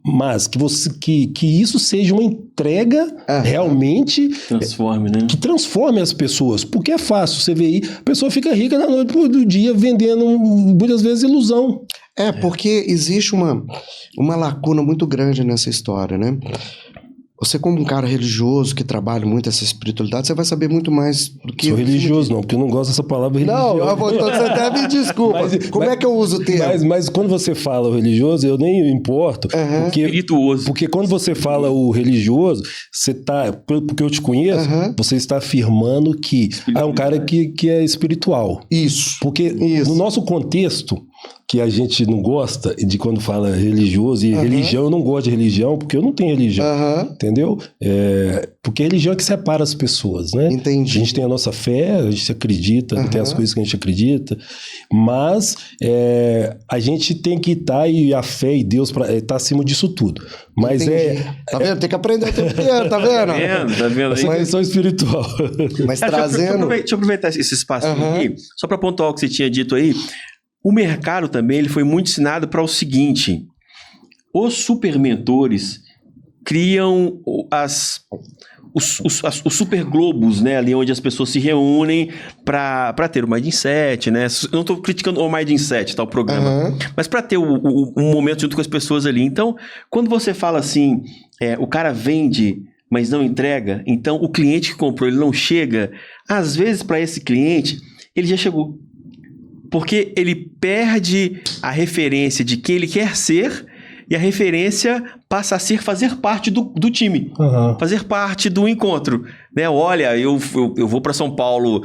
Speaker 2: Mas que isso seja uma entrega realmente
Speaker 1: transforme, né?
Speaker 2: Que transforme as pessoas, porque é fácil, você vê aí, a pessoa fica rica na noite do dia vendendo muitas vezes ilusão.
Speaker 3: Porque existe uma lacuna muito grande nessa história, né? Você, como um cara religioso que trabalha muito essa espiritualidade, você vai saber muito mais do que...
Speaker 2: Sou religioso não, porque eu não gosto dessa palavra religioso.
Speaker 3: Não, então você até me desculpa. Como é que eu uso o termo?
Speaker 2: Mas quando você fala o religioso, eu nem importo.
Speaker 1: Espirituoso.
Speaker 2: Porque quando você fala o religioso, porque eu te conheço, você está afirmando que é um cara que é espiritual.
Speaker 3: Isso.
Speaker 2: Porque no nosso contexto, que a gente não gosta de quando fala religioso, e religião, eu não gosto de religião, porque eu não tenho religião, entendeu? Porque religião é que separa as pessoas, né?
Speaker 3: Entendi.
Speaker 2: A gente tem a nossa fé, a gente acredita, tem as coisas que a gente acredita, mas a gente tem que estar, e a fé e Deus tá acima disso tudo. Mas
Speaker 3: Tá vendo? Tem que aprender o tempo inteiro, tá vendo?
Speaker 1: Tá vendo?
Speaker 2: Essa questão espiritual.
Speaker 3: Mas trazendo...
Speaker 1: Deixa eu aproveitar esse espaço aqui, só para pontuar o que você tinha dito aí. O mercado também ele foi muito ensinado para o seguinte: os supermentores criam os super globos, né, ali onde as pessoas se reúnem para ter o Mindset, né? Eu não estou criticando o Mindset, tá, o programa, mas para ter um momento junto com as pessoas ali. Então, quando você fala assim, o cara vende, mas não entrega, então o cliente que comprou ele não chega, às vezes para esse cliente ele já chegou. Porque ele perde a referência de quem ele quer ser e a referência passa a ser fazer parte do time, fazer parte do encontro. Né? Olha, eu vou para São Paulo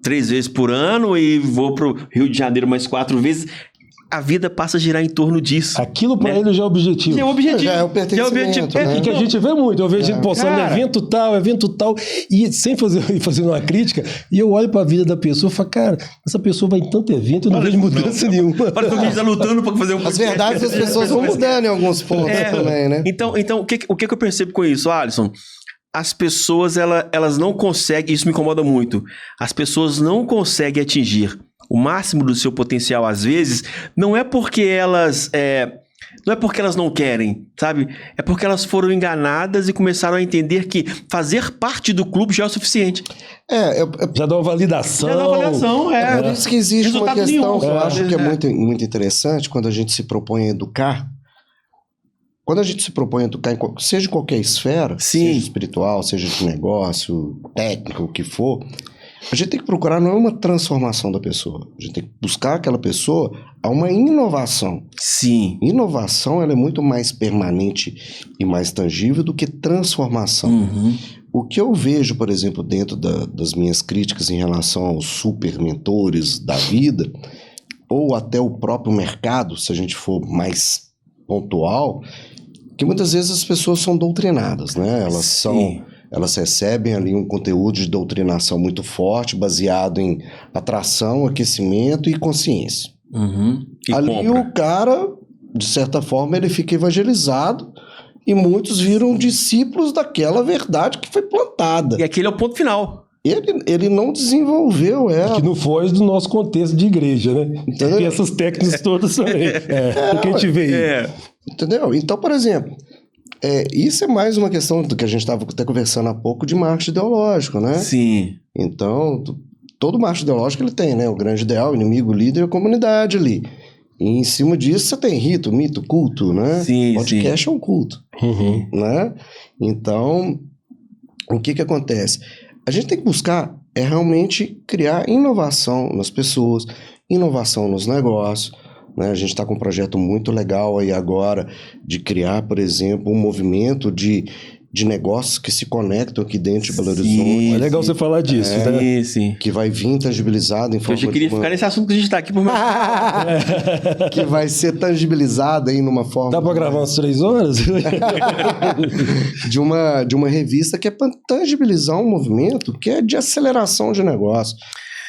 Speaker 1: 3 vezes por ano e vou para o Rio de Janeiro mais 4 vezes. A vida passa a girar em torno disso.
Speaker 2: Aquilo para ele já é objetivo.
Speaker 1: Já é o objetivo.
Speaker 3: Já é o pertencimento.
Speaker 2: E que a gente vê muito. Eu vejo gente postando evento tal. E sem fazer uma crítica. E eu olho para a vida da pessoa e falo, cara, essa pessoa vai em tanto evento, eu não vejo mudança nenhuma.
Speaker 1: Parece que a gente está lutando para fazer um...
Speaker 3: As verdades das pessoas vão mudando em alguns pontos também, né?
Speaker 1: Então o que eu percebo com isso, Alisson? As pessoas, elas não conseguem... Isso me incomoda muito. As pessoas não conseguem atingir o máximo do seu potencial, às vezes, não é porque elas não querem, sabe? É porque elas foram enganadas e começaram a entender que fazer parte do clube já é o suficiente.
Speaker 2: Já dá uma validação.
Speaker 3: Por isso que existe
Speaker 1: Resultado
Speaker 3: uma questão que eu
Speaker 1: nenhum.
Speaker 3: acho que é muito, muito interessante quando a gente se propõe a educar. Quando a gente se propõe a educar, seja em qualquer esfera, seja espiritual, seja de negócio, técnico, o que for, A gente tem que procurar não é uma transformação da pessoa. A gente tem que buscar aquela pessoa a uma inovação.
Speaker 1: Sim.
Speaker 3: Inovação, ela é muito mais permanente e mais tangível do que transformação.
Speaker 1: Uhum.
Speaker 3: O que eu vejo, por exemplo, dentro das minhas críticas em relação aos super mentores da vida, ou até o próprio mercado, se a gente for mais pontual, que muitas vezes as pessoas são doutrinadas, né? Elas recebem ali um conteúdo de doutrinação muito forte, baseado em atração, aquecimento e consciência.
Speaker 1: Uhum. E
Speaker 3: ali
Speaker 1: compra.
Speaker 3: o cara, de certa forma, ele fica evangelizado e muitos viram discípulos daquela verdade que foi plantada.
Speaker 1: E aquele é o ponto final.
Speaker 3: Ele não desenvolveu ela.
Speaker 2: Que não foi do nosso contexto de igreja, né?
Speaker 3: Entendeu?
Speaker 2: Tem essas técnicas todas também. Porque a gente vê aí.
Speaker 3: Entendeu? Então, por exemplo, isso é mais uma questão do que a gente estava até conversando há pouco de marketing ideológico, né?
Speaker 1: Sim.
Speaker 3: Então, todo marketing ideológico ele tem, né? O grande ideal, o inimigo, o líder e a comunidade ali. E em cima disso você tem rito, mito, culto, né?
Speaker 1: Sim,
Speaker 3: podcast é um culto, né? Então, o que acontece? A gente tem que buscar realmente criar inovação nas pessoas, inovação nos negócios, né? A gente está com um projeto muito legal aí agora de criar, por exemplo, um movimento de negócios que se conectam aqui dentro de Belo Horizonte.
Speaker 2: É legal você falar disso, né?
Speaker 1: Sim.
Speaker 3: Que vai vir tangibilizado em forma
Speaker 1: Eu já queria ficar nesse assunto que a gente está aqui por mais.
Speaker 3: que vai ser tangibilizado aí numa forma...
Speaker 2: Dá pra gravar umas 3 horas?
Speaker 3: de uma revista que é para tangibilizar um movimento que é de aceleração de negócio.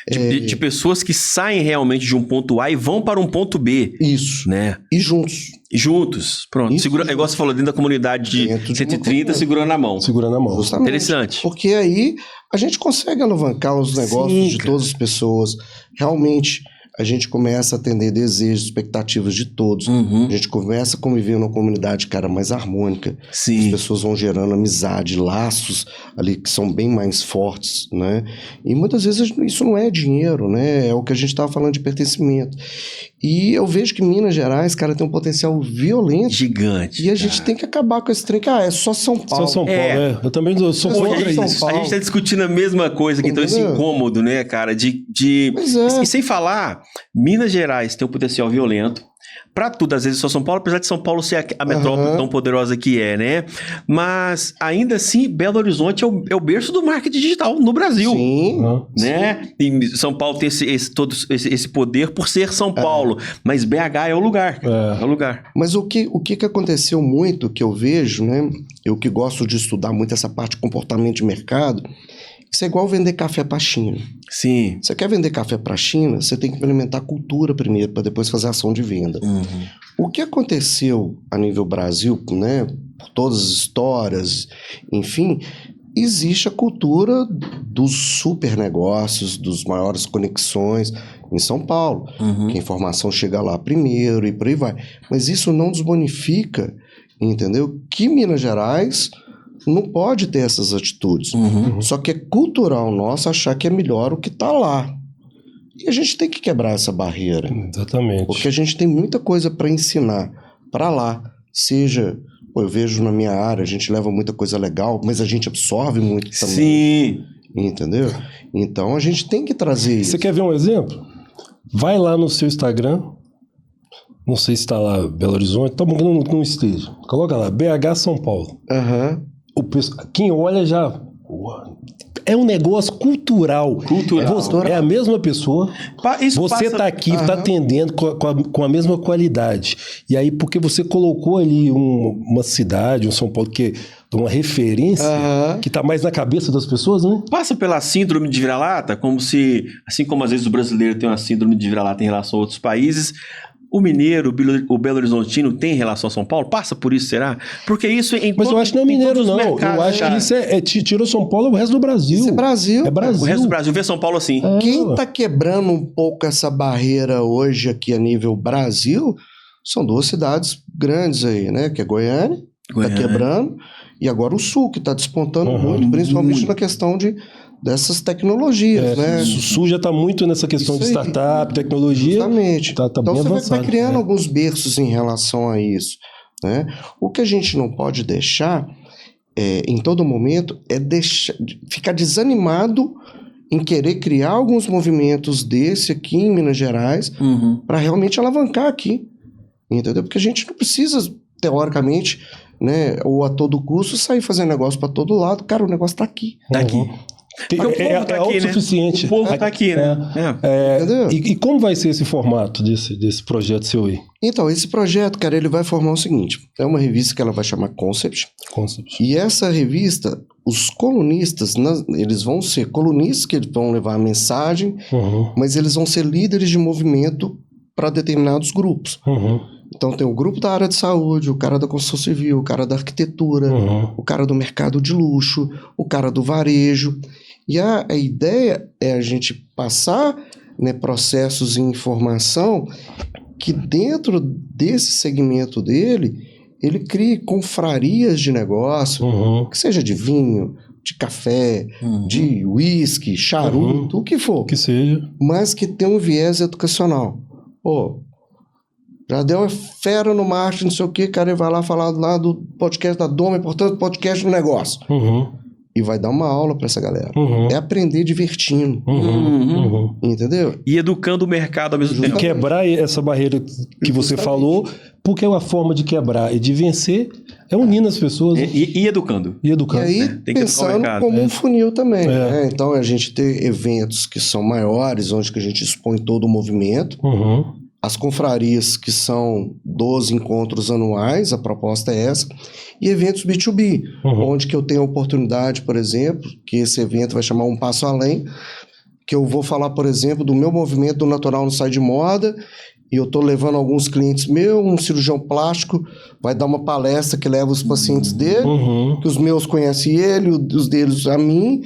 Speaker 1: De pessoas que saem realmente de um ponto A e vão para um ponto B.
Speaker 3: Isso.
Speaker 1: Né?
Speaker 3: E juntos.
Speaker 1: E juntos. Pronto.
Speaker 3: Isso,
Speaker 1: é igual você falou, dentro da comunidade de
Speaker 3: Dentro de
Speaker 1: 130, segurando a mão.
Speaker 2: Segurando a mão.
Speaker 3: Justamente.
Speaker 1: Interessante.
Speaker 3: Porque aí a gente consegue alavancar os negócios de todas as pessoas. Realmente, a gente começa a atender desejos, expectativas de todos. A gente começa a conviver numa comunidade, cara, mais harmônica.
Speaker 1: Sim.
Speaker 3: As pessoas vão gerando amizade, laços ali que são bem mais fortes, né? E muitas vezes isso não é dinheiro, né? É o que a gente estava falando de pertencimento. E eu vejo que Minas Gerais, cara, tem um potencial violento.
Speaker 1: Gigante.
Speaker 3: E a gente tem que acabar com esse trem que, é só São Paulo.
Speaker 2: Só São Paulo, Eu também sou
Speaker 1: Pô,
Speaker 2: contra isso.
Speaker 1: a gente tá discutindo a mesma coisa aqui, então esse incômodo, né, cara,
Speaker 3: Pois é.
Speaker 1: E sem falar, Minas Gerais tem um potencial violento. Pra tudo, às vezes só São Paulo, apesar de São Paulo ser a metrópole tão poderosa que é, né? Mas, ainda assim, Belo Horizonte é o berço do marketing digital no Brasil.
Speaker 3: Sim.
Speaker 1: Né? E São Paulo tem esse poder por ser São Paulo. Mas BH é o lugar. É o lugar.
Speaker 3: Mas o que aconteceu muito, que eu vejo, né? Eu que gosto de estudar muito essa parte de comportamento de mercado, isso é igual vender café para a China.
Speaker 1: Sim.
Speaker 3: Você quer vender café para a China, você tem que implementar cultura primeiro, para depois fazer ação de venda. O que aconteceu a nível Brasil, né? Por todas as histórias, enfim, existe a cultura dos super negócios, dos maiores conexões em São Paulo. Que a informação chega lá primeiro e por aí vai. Mas isso não desbonifica, entendeu? Que Minas Gerais não pode ter essas atitudes. Só que é cultural nosso achar que é melhor o que está lá. E a gente tem que quebrar essa barreira.
Speaker 2: Exatamente.
Speaker 3: Porque a gente tem muita coisa para ensinar para lá. Seja, eu vejo na minha área, a gente leva muita coisa legal, mas a gente absorve muito também.
Speaker 1: Sim.
Speaker 3: Entendeu? Então a gente tem que trazer isso.
Speaker 2: Você quer ver um exemplo? Vai lá no seu Instagram. Não sei se está lá Belo Horizonte. Tá bom que não esteja. Coloca lá, BH São Paulo. Quem olha já... É um negócio cultural. É a mesma pessoa. Você está aqui, está atendendo com a mesma qualidade. E aí, porque você colocou ali uma cidade, um São Paulo, que é uma referência, que está mais na cabeça das pessoas, né?
Speaker 1: Passa pela síndrome de vira-lata, como se, assim como às vezes o brasileiro tem uma síndrome de vira-lata em relação a outros países, o mineiro, o Belo Horizontino tem relação a São Paulo? Passa por isso, será? Porque isso
Speaker 2: Mas eu acho que não é mineiro, não. Eu acho que isso tirou São Paulo o resto do Brasil.
Speaker 3: Isso é Brasil.
Speaker 2: É Brasil.
Speaker 1: O resto do Brasil vê São Paulo assim.
Speaker 3: Quem está quebrando um pouco essa barreira hoje aqui a nível Brasil são 2 cidades grandes aí, né? Que é Goiânia, está quebrando, e agora o Sul, que está despontando muito, principalmente na questão dessas tecnologias, né?
Speaker 2: O Sul já está muito nessa questão de startup, tecnologia.
Speaker 3: Justamente.
Speaker 2: Tá
Speaker 3: então
Speaker 2: bem
Speaker 3: você
Speaker 2: avançado,
Speaker 3: vai criando alguns berços em relação a isso, né? O que a gente não pode deixar, em todo momento, é ficar desanimado em querer criar alguns movimentos desse aqui em Minas Gerais para realmente alavancar aqui, entendeu? Porque a gente não precisa, teoricamente, né, ou a todo custo, sair fazendo negócio para todo lado. Cara, o negócio tá aqui.
Speaker 1: Tá aqui.
Speaker 2: Porque o povo tá aqui,
Speaker 1: autossuficiente. Né? O povo tá aqui, né?
Speaker 2: Entendeu? E como vai ser esse formato desse projeto seu aí?
Speaker 3: Então, esse projeto, cara, ele vai formar o seguinte. É uma revista que ela vai chamar Concept. E essa revista, os colunistas, eles vão ser colunistas que vão levar a mensagem, mas eles vão ser líderes de movimento para determinados grupos. Então tem o grupo da área de saúde, o cara da construção civil, o cara da arquitetura, o cara do mercado de luxo, o cara do varejo. E a ideia é a gente passar, né, processos e informação que dentro desse segmento dele, ele crie confrarias de negócio, que seja de vinho, de café, de uísque, charuto, o que for.
Speaker 2: Que seja.
Speaker 3: Mas que tenha um viés educacional. Pô, já deu uma fera no marketing, não sei o que, cara, ele vai lá falar lá do podcast da Doma, portanto, podcast no negócio. E vai dar uma aula pra essa galera. É aprender divertindo. Entendeu?
Speaker 1: E educando o mercado ao mesmo tempo.
Speaker 2: Quebrar essa barreira que você falou, porque é uma forma de quebrar e de vencer é unindo as pessoas.
Speaker 1: E educando.
Speaker 3: E aí,
Speaker 1: tem que
Speaker 3: pensando como um funil também. Né? Então, a gente ter eventos que são maiores, onde que a gente expõe todo o movimento. As confrarias, que são 12 encontros anuais, a proposta é essa, e eventos B2B, onde que eu tenho a oportunidade, por exemplo, que esse evento vai chamar Um Passo Além, que eu vou falar, por exemplo, do meu movimento do Natural Não Sai de Moda, e eu estou levando alguns clientes meus, um cirurgião plástico vai dar uma palestra que leva os pacientes dele, que os meus conhecem ele, os deles a mim,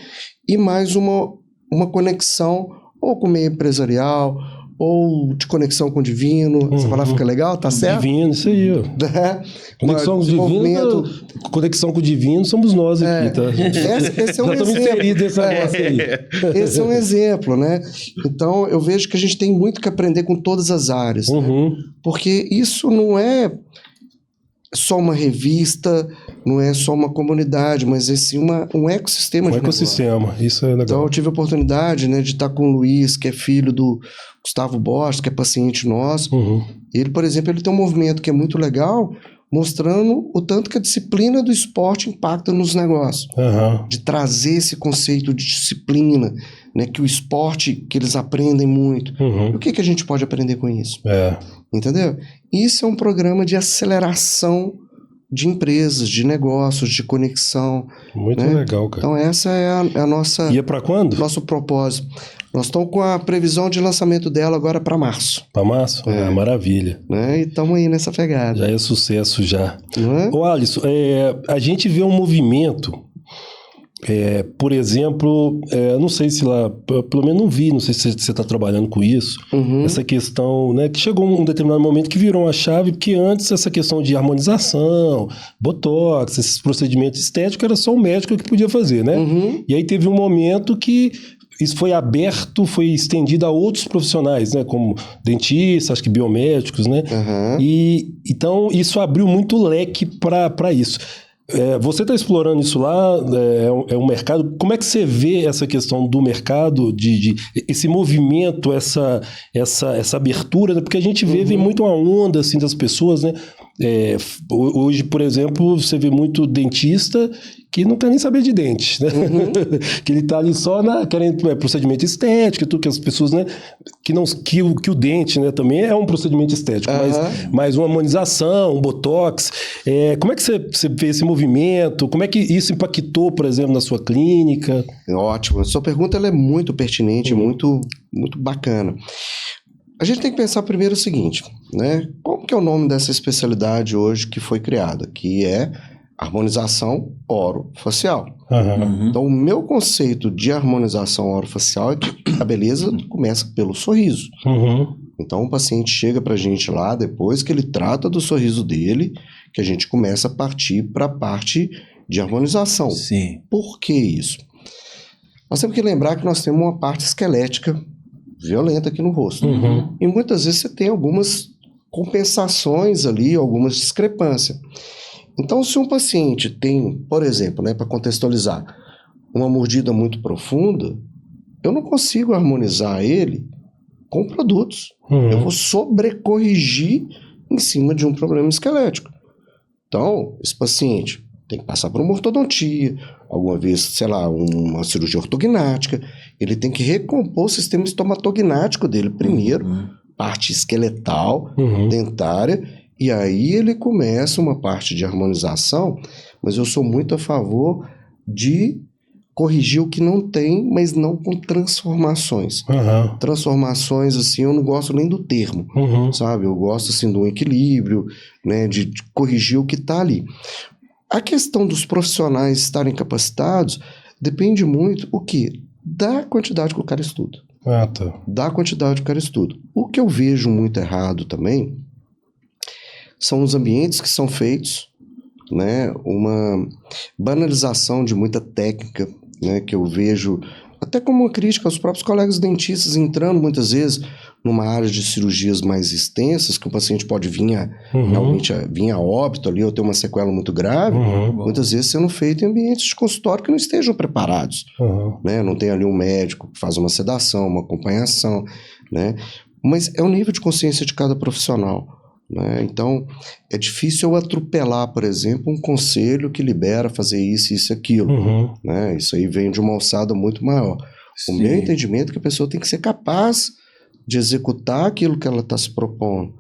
Speaker 3: e mais uma conexão ou com o meio empresarial, ou de conexão com o divino. Essa palavra fica legal, tá certo?
Speaker 2: Divino, isso aí. Conexão com o divino, conexão com o divino somos nós aqui, tá?
Speaker 3: Esse é um exemplo. Esse é um exemplo, né? Então, eu vejo que a gente tem muito que aprender com todas as áreas. Porque isso não é só uma revista, não é só uma comunidade, mas é sim um ecossistema.
Speaker 2: Um ecossistema, isso é legal.
Speaker 3: Então eu tive a oportunidade, né, de estar com o Luiz, que é filho do Gustavo Bosch, que é paciente nosso. Ele, por exemplo, ele tem um movimento que é muito legal, mostrando o tanto que a disciplina do esporte impacta nos negócios. De trazer esse conceito de disciplina, né, que o esporte, que eles aprendem muito. E o que a gente pode aprender com isso? Entendeu? Isso é um programa de aceleração de empresas, de negócios, de conexão.
Speaker 2: Muito
Speaker 3: né?
Speaker 2: legal, cara.
Speaker 3: Então essa é a nossa...
Speaker 2: E é pra quando?
Speaker 3: Nosso propósito. Nós estamos com a previsão de lançamento dela agora para março.
Speaker 2: Para março? Maravilha.
Speaker 3: Né? E estamos aí nessa pegada.
Speaker 2: Já é sucesso já.
Speaker 3: Né?
Speaker 2: Ô Alisson, a gente vê um movimento... por exemplo, não sei se lá, pelo menos não vi, não sei se você está trabalhando com isso, essa questão, né, que chegou um determinado momento que virou uma chave, porque antes essa questão de harmonização, botox, esses procedimentos estéticos, era só o médico que podia fazer, né? E aí teve um momento que isso foi aberto, foi estendido a outros profissionais, né, como dentistas, acho que biomédicos, né? E então isso abriu muito leque para isso. Você está explorando isso lá, é um mercado. Como é que você vê essa questão do mercado, de esse movimento, essa abertura? Né? Porque a gente vê, vem muito uma onda assim, das pessoas, né? Hoje, por exemplo, você vê muito dentista que não quer nem saber de dente, né? Que ele está ali só querendo procedimento estético, tudo que as pessoas, né? Que o dente, né? Também é um procedimento estético, mas uma harmonização, um botox. Como é que você vê esse movimento? Como é que isso impactou, por exemplo, na sua clínica?
Speaker 3: Ótimo. A sua pergunta ela é muito pertinente, muito, muito bacana. A gente tem que pensar primeiro o seguinte, né? Qual que é o nome dessa especialidade hoje que foi criada? Que é harmonização orofacial. Então, o meu conceito de harmonização orofacial é que a beleza começa pelo sorriso. Então, o paciente chega pra gente lá, depois que ele trata do sorriso dele, que a gente começa a partir para a parte de harmonização.
Speaker 1: Sim.
Speaker 3: Por que isso? Nós temos que lembrar que nós temos uma parte esquelética violenta aqui no rosto. E muitas vezes você tem algumas compensações ali, algumas discrepâncias. Então, se um paciente tem, por exemplo, né, para contextualizar, uma mordida muito profunda, eu não consigo harmonizar ele com produtos. Eu vou sobrecorrigir em cima de um problema esquelético. Então, esse paciente tem que passar por uma ortodontia, alguma vez, sei lá, uma cirurgia ortognática. Ele tem que recompor o sistema estomatognático dele primeiro, parte esqueletal, dentária, e aí ele começa uma parte de harmonização, mas eu sou muito a favor de corrigir o que não tem, mas não com transformações. Transformações, assim, eu não gosto nem do termo, sabe? Eu gosto, assim, de um equilíbrio, né? De corrigir o que está ali. A questão dos profissionais estarem capacitados depende muito, o quê? Da quantidade que o cara estuda. Da quantidade que o cara estuda. O que eu vejo muito errado também são os ambientes que são feitos, né? Uma banalização de muita técnica, né, que eu vejo até como uma crítica aos próprios colegas dentistas entrando muitas vezes numa área de cirurgias mais extensas, que o paciente pode realmente vir a óbito ali ou ter uma sequela muito grave, muitas vezes sendo feito em ambientes de consultório que não estejam preparados, né? Não tem ali um médico que faz uma sedação, uma acompanhação, né? Mas é o nível de consciência de cada profissional. Né? Então, é difícil eu atropelar, por exemplo, um conselho que libera fazer isso, isso e aquilo. Né? Isso aí vem de uma alçada muito maior. Sim. O meu entendimento é que a pessoa tem que ser capaz de executar aquilo que ela está se propondo.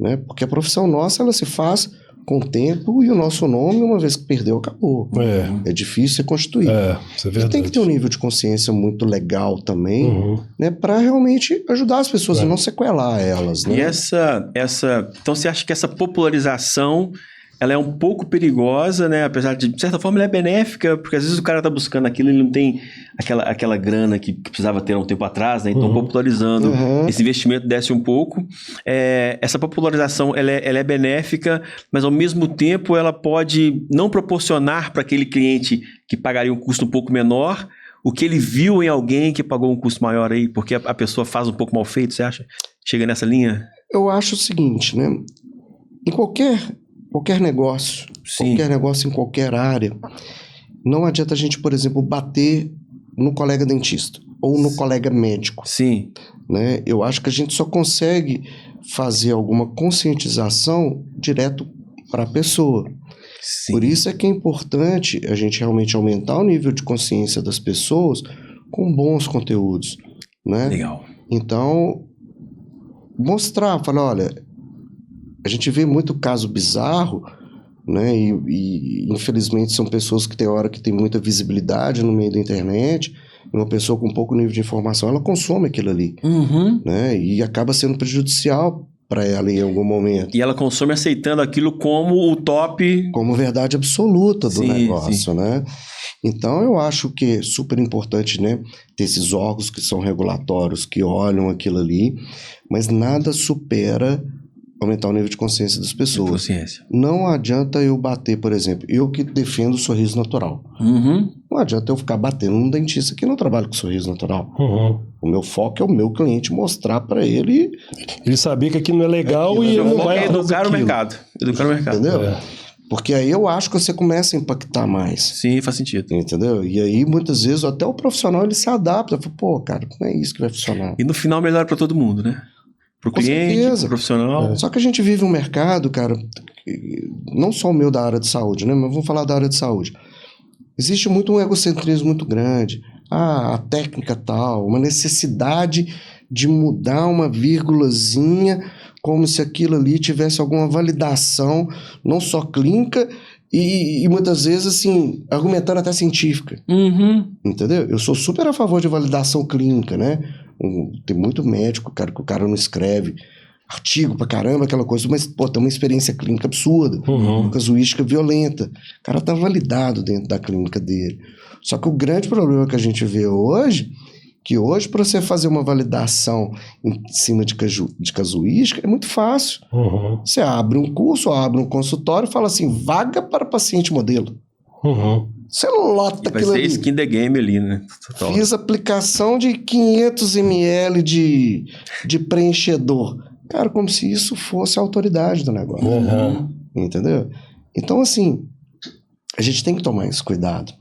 Speaker 3: Né? Porque a profissão nossa, ela se faz com o tempo e o nosso nome, uma vez que perdeu, acabou. É difícil ser constituído. E tem que ter um nível de consciência muito legal também, né, para realmente ajudar as pessoas e não sequelar elas. Né?
Speaker 1: E então você acha que essa popularização ela é um pouco perigosa, né? Apesar de certa forma, ela é benéfica, porque às vezes o cara tá buscando aquilo e ele não tem aquela grana que precisava ter há um tempo atrás, né? Então, popularizando, esse investimento desce um pouco. Essa popularização, ela é benéfica, mas ao mesmo tempo ela pode não proporcionar para aquele cliente que pagaria um custo um pouco menor o que ele viu em alguém que pagou um custo maior aí, porque a pessoa faz um pouco mal feito, você acha? Chega nessa linha?
Speaker 3: Eu acho o seguinte, né? Em qualquer negócio, qualquer negócio em qualquer área, não adianta a gente, por exemplo, bater no colega dentista ou no colega médico.
Speaker 1: Sim.
Speaker 3: Né? Eu acho que a gente só consegue fazer alguma conscientização direto para a pessoa. Sim. Por isso é que é importante a gente realmente aumentar o nível de consciência das pessoas com bons conteúdos. Né?
Speaker 1: Legal.
Speaker 3: Então, mostrar, falar, olha, a gente vê muito caso bizarro, né? E infelizmente são pessoas que tem hora que tem muita visibilidade no meio da internet, e uma pessoa com pouco nível de informação, ela consome aquilo ali, né? E acaba sendo prejudicial para ela em algum momento.
Speaker 1: E ela consome aceitando aquilo como o top...
Speaker 3: Como verdade absoluta do negócio, né? Então, eu acho que é super importante, né, ter esses órgãos que são regulatórios, que olham aquilo ali, mas nada supera aumentar o nível de consciência das pessoas. Não adianta eu bater, por exemplo, eu que defendo o sorriso natural. Não adianta eu ficar batendo num dentista que não trabalha com sorriso natural. O meu foco é o meu cliente mostrar para ele...
Speaker 2: Ele saber que aquilo não é legal e ele não vai...
Speaker 1: Educar o mercado.
Speaker 3: Entendeu? Porque aí eu acho que você começa a impactar mais.
Speaker 1: Sim, faz sentido.
Speaker 3: Entendeu? E aí, muitas vezes, até o profissional, ele se adapta. Fala, pô, cara, não é isso que vai funcionar.
Speaker 1: E no final, melhora para todo mundo, né? Pro cliente, pro profissional.
Speaker 3: Só que a gente vive um mercado, cara, não só o meu da área de saúde, né? Mas vamos falar da área de saúde. Existe muito um egocentrismo muito grande. A técnica tal, uma necessidade de mudar uma vírgulazinha, como se aquilo ali tivesse alguma validação, não só clínica, e muitas vezes, assim, argumentando até científica. Entendeu? Eu sou super a favor de validação clínica, né? Tem muito médico, cara, que o cara não escreve artigo pra caramba, aquela coisa, mas, pô, tem uma experiência clínica absurda, uma casuística violenta. O cara tá validado dentro da clínica dele. Só que o grande problema que a gente vê hoje, que hoje, para você fazer uma validação em cima de casuística, é muito fácil. Você abre um curso, abre um consultório e fala assim, vaga para paciente modelo. Você lota aquilo ali.
Speaker 1: Vai ser skin the game ali, né?
Speaker 3: Total. Fiz aplicação de 500 ml de preenchedor. Cara, como se isso fosse a autoridade do negócio. Entendeu? Então, assim, A gente tem que tomar esse cuidado.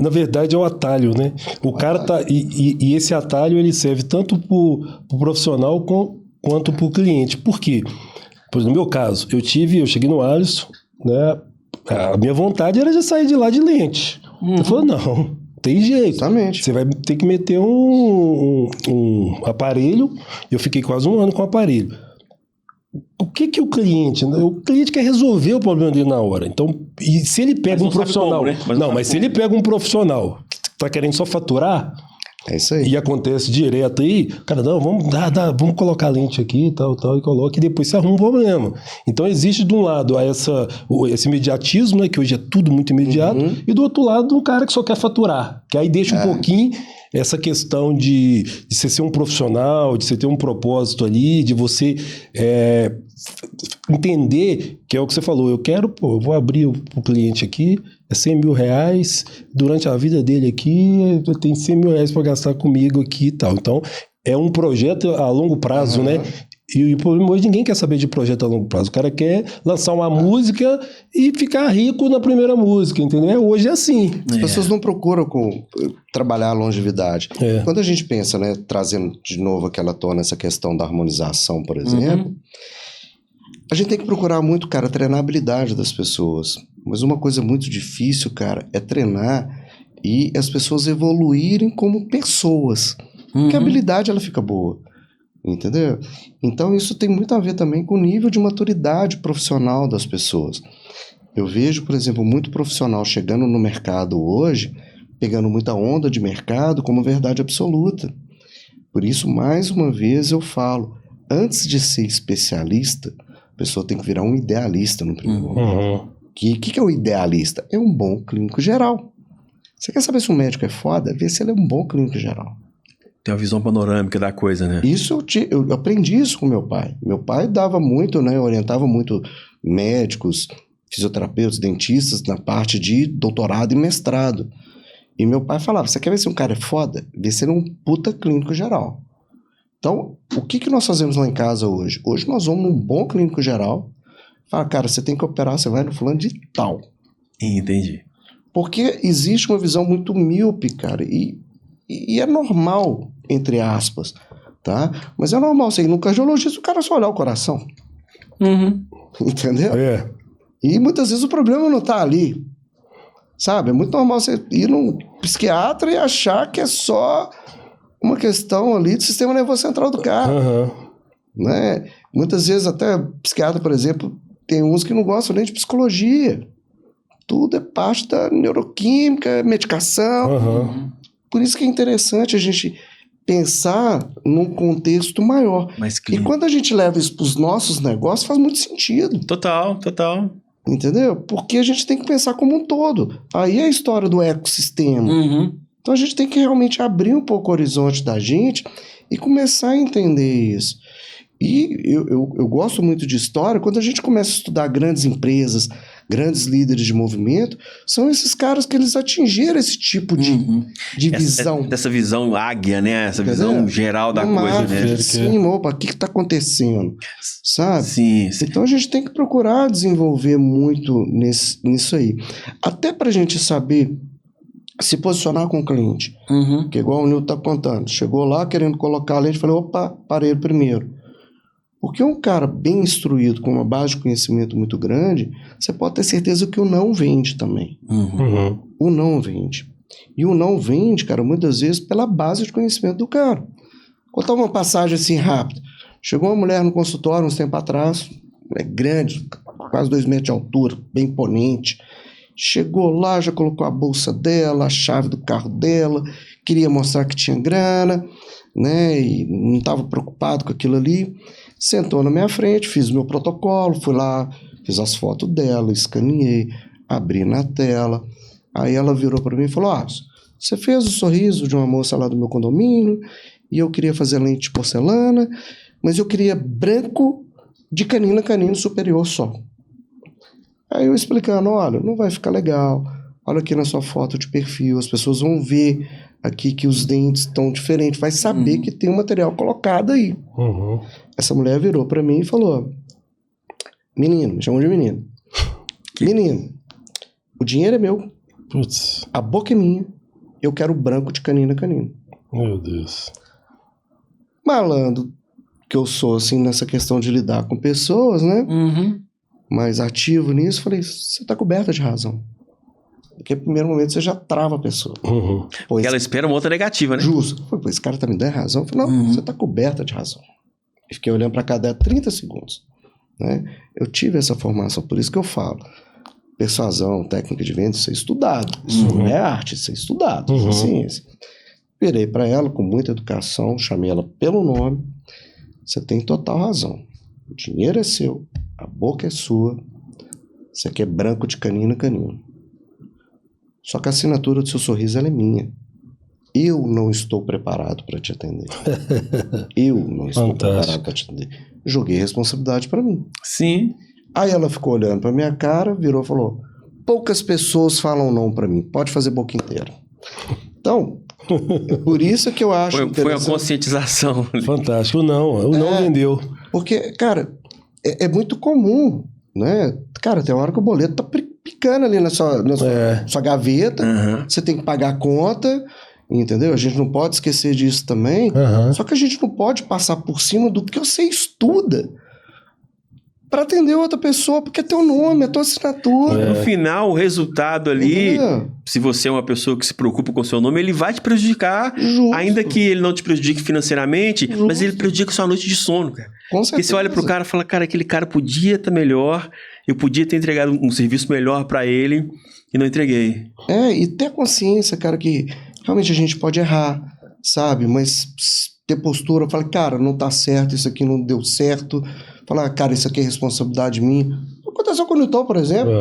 Speaker 2: Na verdade, é o atalho, né? O cara tá... E esse atalho, ele serve tanto pro profissional quanto pro cliente. Por quê? Pois no meu caso, eu cheguei no Alisson, né? A minha vontade era de sair de lá de lente. Ele falou, não, tem jeito.
Speaker 3: Exatamente.
Speaker 2: Você vai ter que meter um aparelho. Eu fiquei quase 1 ano com o aparelho. O que o cliente... O cliente quer resolver o problema dele na hora. Então, e se ele pega um profissional...
Speaker 1: Como, né?
Speaker 2: Mas se ele pega um profissional que tá querendo só faturar...
Speaker 3: É isso aí.
Speaker 2: E acontece direto aí, cara, não, vamos colocar a lente aqui e tal, e coloca, e depois você arruma um problema. Então existe de um lado esse imediatismo, né, que hoje é tudo muito imediato, e do outro lado um cara que só quer faturar, que aí deixa um pouquinho essa questão de você ser um profissional, de você ter um propósito ali, de você entender, que é o que você falou, eu vou abrir o cliente aqui, é 100 mil reais, durante a vida dele aqui, tem 100 mil reais para gastar comigo aqui e tal. Então, é um projeto a longo prazo, né? E o problema hoje, ninguém quer saber de projeto a longo prazo. O cara quer lançar uma música e ficar rico na primeira música, entendeu? Hoje é assim.
Speaker 3: As pessoas não procuram trabalhar a longevidade. Quando a gente pensa, né, trazendo de novo aquela tona, essa questão da harmonização, por exemplo, a gente tem que procurar muito, cara, treinar a habilidade das pessoas. Mas uma coisa muito difícil, cara, é treinar e as pessoas evoluírem como pessoas. Porque a habilidade, ela fica boa. Entendeu? Então isso tem muito a ver também com o nível de maturidade profissional das pessoas. Eu vejo, por exemplo, muito profissional chegando no mercado hoje, pegando muita onda de mercado como verdade absoluta. Por isso, mais uma vez, eu falo, antes de ser especialista, a pessoa tem que virar um idealista no primeiro momento. O que é o idealista? É um bom clínico geral. Você quer saber se um médico é foda? Vê se ele é um bom clínico geral.
Speaker 1: Tem uma visão panorâmica da coisa, né?
Speaker 3: Isso eu aprendi isso com meu pai. Meu pai dava muito, né? Orientava muito médicos, fisioterapeutas, dentistas na parte de doutorado e mestrado. E meu pai falava, você quer ver se um cara é foda? Vê se ele é um puta clínico geral. Então, o que nós fazemos lá em casa hoje? Hoje nós vamos num bom clínico geral. Fala, cara, você tem que operar, você vai no fulano de tal.
Speaker 1: Entendi.
Speaker 3: Porque existe uma visão muito míope, cara, e é normal, entre aspas, tá? Mas é normal você ir no cardiologista, o cara só olhar o coração. Entendeu? E muitas vezes o problema não tá ali, sabe? É muito normal você ir num psiquiatra e achar que é só uma questão ali do sistema nervoso central do cara. Né? Muitas vezes até psiquiatra, por exemplo, tem uns que não gostam nem de psicologia. Tudo é parte da neuroquímica, medicação. Por isso que é interessante a gente pensar num contexto maior. E quando a gente leva isso para os nossos negócios, faz muito sentido.
Speaker 1: Total.
Speaker 3: Entendeu? Porque a gente tem que pensar como um todo. Aí é a história do ecossistema. Então a gente tem que realmente abrir um pouco o horizonte da gente e começar a entender isso. E eu gosto muito de história. Quando a gente começa a estudar grandes empresas, grandes líderes de movimento, são esses caras que eles atingiram esse tipo de visão.
Speaker 1: Dessa visão águia, né? Essa visão geral da coisa, né?
Speaker 3: Sim, opa, o que está acontecendo? Sabe?
Speaker 1: Sim.
Speaker 3: Então a gente tem que procurar desenvolver muito nisso aí. Até para a gente saber se posicionar com o cliente. Que igual o Nilton está contando. Chegou lá querendo colocar a lente, falei, opa, parei primeiro. Porque um cara bem instruído, com uma base de conhecimento muito grande, você pode ter certeza que o não vende também. O não vende. E o não vende, cara, muitas vezes pela base de conhecimento do cara. Vou contar uma passagem assim rápida. Chegou uma mulher no consultório uns tempos atrás, grande, quase 2 metros de altura, bem imponente. Chegou lá, já colocou a bolsa dela, a chave do carro dela, queria mostrar que tinha grana, né? E não estava preocupado com aquilo ali. Sentou na minha frente, fiz o meu protocolo, fui lá, fiz as fotos dela, escaneei, abri na tela. Aí ela virou para mim e falou, você fez o sorriso de uma moça lá do meu condomínio e eu queria fazer lente de porcelana, mas eu queria branco de canino a canino superior só. Aí eu explicando, olha, não vai ficar legal, olha aqui na sua foto de perfil, as pessoas vão ver aqui que os dentes estão diferentes, vai saber que tem um material colocado aí. Essa mulher virou pra mim e falou, menino, me chamou de menino. Menino, O dinheiro é meu,
Speaker 2: Putz,
Speaker 3: a boca é minha, eu quero branco de canino a canino.
Speaker 2: meu Deus.
Speaker 3: Malandro, que eu sou assim nessa questão de lidar com pessoas, né?
Speaker 1: Uhum.
Speaker 3: Mais ativo nisso, falei, você tá coberta de razão. Porque no primeiro momento você já trava a pessoa.
Speaker 2: Uhum.
Speaker 3: Pô,
Speaker 1: Porque
Speaker 3: esse
Speaker 1: ela espera uma outra negativa, né?
Speaker 3: justo. Pô, esse cara tá me dando razão. Eu falei, não, você tá coberta de razão. E fiquei olhando pra cada 30 segundos. Né? Eu tive essa formação, por isso que eu falo. Persuasão, técnica de venda, isso é estudado. Isso não é arte, isso é estudado, isso é ciência. Virei pra ela com muita educação, chamei ela pelo nome. Você tem total razão. O dinheiro é seu, a boca é sua. Você quer branco de canino a canino. Só que a assinatura do seu sorriso ela é minha. Eu não estou preparado para te atender. Eu não estou preparado para te atender. Joguei responsabilidade para mim.
Speaker 1: Sim.
Speaker 3: Aí ela ficou olhando para minha cara, virou e falou: poucas pessoas falam não para mim. Pode fazer boca inteira. Então, por isso que eu acho
Speaker 1: Foi uma conscientização.
Speaker 2: Fantástico. O não vendeu.
Speaker 3: Porque, cara, é muito comum, né? Cara, tem uma hora que o boleto tá picando ali na sua gaveta, você tem que pagar a conta, entendeu? A gente não pode esquecer disso também. Só que a gente não pode passar por cima do que você estuda para atender outra pessoa, porque é teu nome, é tua assinatura.
Speaker 1: No final, o resultado ali, se você é uma pessoa que se preocupa com o seu nome, ele vai te prejudicar, ainda que ele não te prejudique financeiramente, mas ele prejudica a sua noite de sono, cara.
Speaker 3: Com certeza.
Speaker 1: Porque você olha pro cara e fala, cara, aquele cara podia estar melhor, eu podia ter entregado um serviço melhor para ele e não entreguei.
Speaker 3: E ter consciência, cara, que realmente a gente pode errar, sabe? Mas ter postura, falar, cara, não tá certo, isso aqui não deu certo. Falar, cara, isso aqui é responsabilidade minha. Aconteceu com o Newton, por exemplo.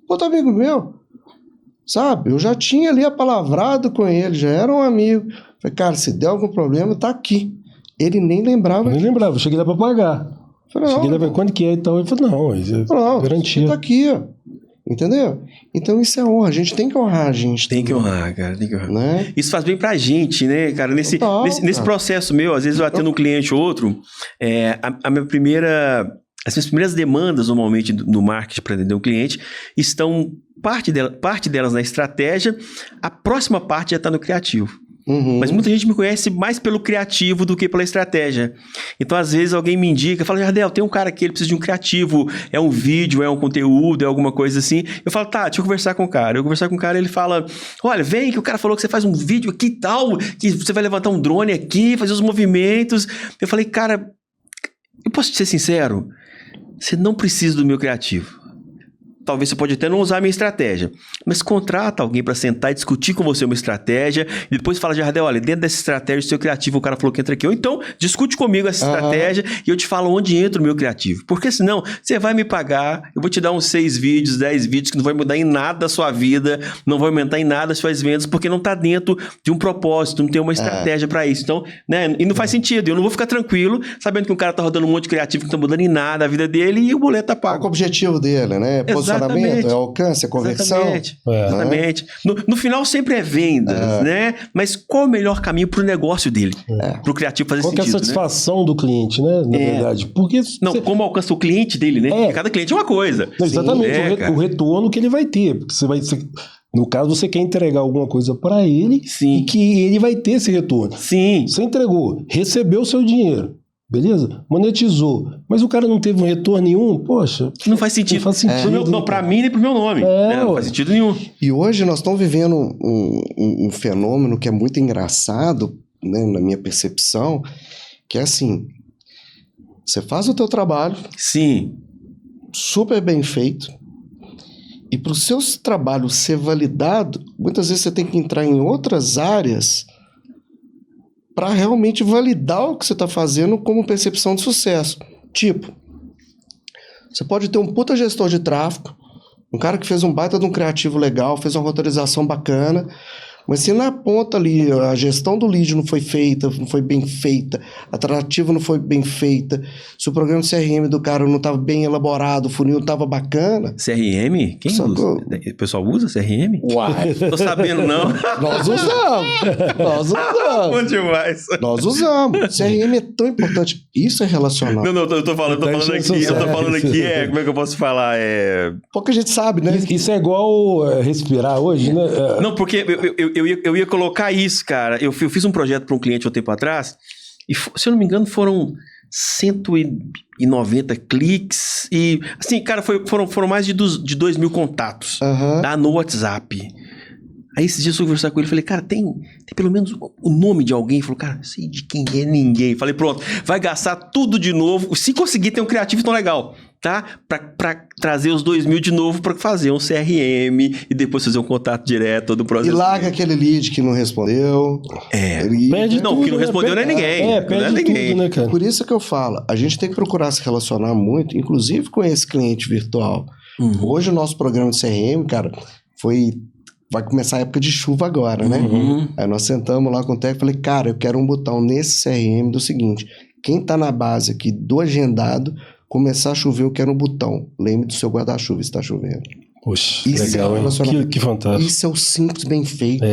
Speaker 3: Outro amigo meu, sabe? Eu já tinha ali apalavrado com ele, já era um amigo. Falei, cara, se der algum problema, tá aqui. Ele nem lembrava.
Speaker 2: Nem lembrava, eu cheguei lá pra pagar.
Speaker 3: Falei,
Speaker 2: cheguei lá pra quando que é e tal. Ele falou, não, garantia.
Speaker 3: Tá aqui, ó. Entendeu? Então isso é honra. A gente tem que honrar a gente.
Speaker 1: Tem que honrar, cara. Tem que honrar.
Speaker 3: Né?
Speaker 1: Isso faz bem pra gente, né, cara? Nesse processo meu, às vezes eu atendo um cliente ou outro, as minhas primeiras demandas, normalmente, no marketing para atender um cliente, estão parte delas na estratégia, a próxima parte já está no criativo. Mas muita gente me conhece mais pelo criativo do que pela estratégia. Então, às vezes, alguém me indica, fala, Jardel, tem um cara aqui, ele precisa de um criativo, é um vídeo, é um conteúdo, é alguma coisa assim. Eu falo, tá, deixa eu conversar com o cara. Eu conversar com o cara, ele fala, olha, vem que o cara falou que você faz um vídeo aqui e tal, que você vai levantar um drone aqui, fazer os movimentos. Eu falei, cara, eu posso te ser sincero? Você não precisa do meu criativo. Talvez você pode até não usar a minha estratégia, mas contrata alguém para sentar e discutir com você uma estratégia e depois fala, Jardel, olha, dentro dessa estratégia do seu criativo, o cara falou que entra aqui. Ou então, discute comigo essa estratégia e eu te falo onde entra o meu criativo. Porque senão, você vai me pagar, eu vou te dar uns 6 vídeos, 10 vídeos que não vai mudar em nada a sua vida, não vai aumentar em nada as suas vendas, porque não está dentro de um propósito, não tem uma estratégia para isso. Então, né, e não faz sentido. Eu não vou ficar tranquilo sabendo que o cara tá rodando um monte de criativo que não tá mudando em nada a vida dele e o boleto tá pago.
Speaker 3: Qual é o objetivo dele, né? Posicionamento, é alcance, é conversão.
Speaker 1: Exatamente. No final sempre é vendas, né? Mas qual é o melhor caminho pro negócio dele? Pro criativo fazer sentido,
Speaker 2: qual que é a satisfação do cliente, né? Na verdade. Porque
Speaker 1: como alcança o cliente dele, né? Porque cada cliente é uma coisa.
Speaker 2: Exatamente. O retorno que ele vai ter. Porque no caso, você quer entregar alguma coisa para ele e que ele vai ter esse retorno.
Speaker 1: Sim.
Speaker 2: Você entregou, recebeu o seu dinheiro. Beleza? Monetizou. Mas o cara não teve um retorno nenhum, poxa.
Speaker 1: Não faz sentido. Não
Speaker 2: faz sentido.
Speaker 1: Não, pra mim nem pro meu nome. Não faz sentido nenhum.
Speaker 3: E hoje nós estamos vivendo um fenômeno que é muito engraçado, né, na minha percepção, que é assim, você faz o teu trabalho.
Speaker 1: Sim.
Speaker 3: Super bem feito. E para o seu trabalho ser validado, muitas vezes você tem que entrar em outras áreas para realmente validar o que você está fazendo como percepção de sucesso. Tipo, você pode ter um puta gestor de tráfego, um cara que fez um baita de um criativo legal, fez uma roteirização bacana, Mas se na ponta ali a gestão do lead não foi feita, não foi bem feita, a tratativa não foi bem feita, se o programa de CRM do cara não estava bem elaborado, o funil não estava bacana...
Speaker 1: CRM? Quem usa? O pessoal usa CRM?
Speaker 3: Uai!
Speaker 1: Tô sabendo, não.
Speaker 3: Nós usamos! Nós usamos!
Speaker 1: Bom demais.
Speaker 3: Nós usamos. CRM é tão importante. Isso é relacional.
Speaker 1: Não, eu tô falando aqui, como é que eu posso falar?
Speaker 3: Pouca gente sabe, né?
Speaker 2: Isso é igual respirar hoje, né?
Speaker 1: Não, porque eu ia colocar isso, cara. Eu fiz um projeto para um cliente há um tempo atrás, e se eu não me engano foram 190 cliques, e assim, cara, foram mais de 2 mil contatos no WhatsApp. Aí esses dias eu fui conversar com ele, falei, cara, tem pelo menos o nome de alguém? Ele falou, cara, sei de quem é ninguém. Falei, pronto, vai gastar tudo de novo. Se conseguir ter um criativo tão legal, tá? Pra trazer os 2 mil de novo pra fazer um CRM e depois fazer um contato direto, todo o processo.
Speaker 3: E larga aquele lead que não respondeu.
Speaker 2: Perde
Speaker 1: não,
Speaker 2: tudo,
Speaker 1: que não respondeu não é ninguém.
Speaker 2: Perde tudo, né, cara?
Speaker 3: Por isso que eu falo, a gente tem que procurar se relacionar muito, inclusive com esse cliente virtual. Hoje o nosso programa de CRM, cara, vai começar a época de chuva agora, né? Aí nós sentamos lá com o técnico e falei, cara, eu quero um botão nesse CRM do seguinte, quem tá na base aqui do agendado, começar a chover, eu quero um botão. Lembre do seu guarda-chuva, está chovendo.
Speaker 2: Poxa,
Speaker 3: isso
Speaker 2: legal, hein? Que fantástico.
Speaker 3: Isso é o simples bem feito.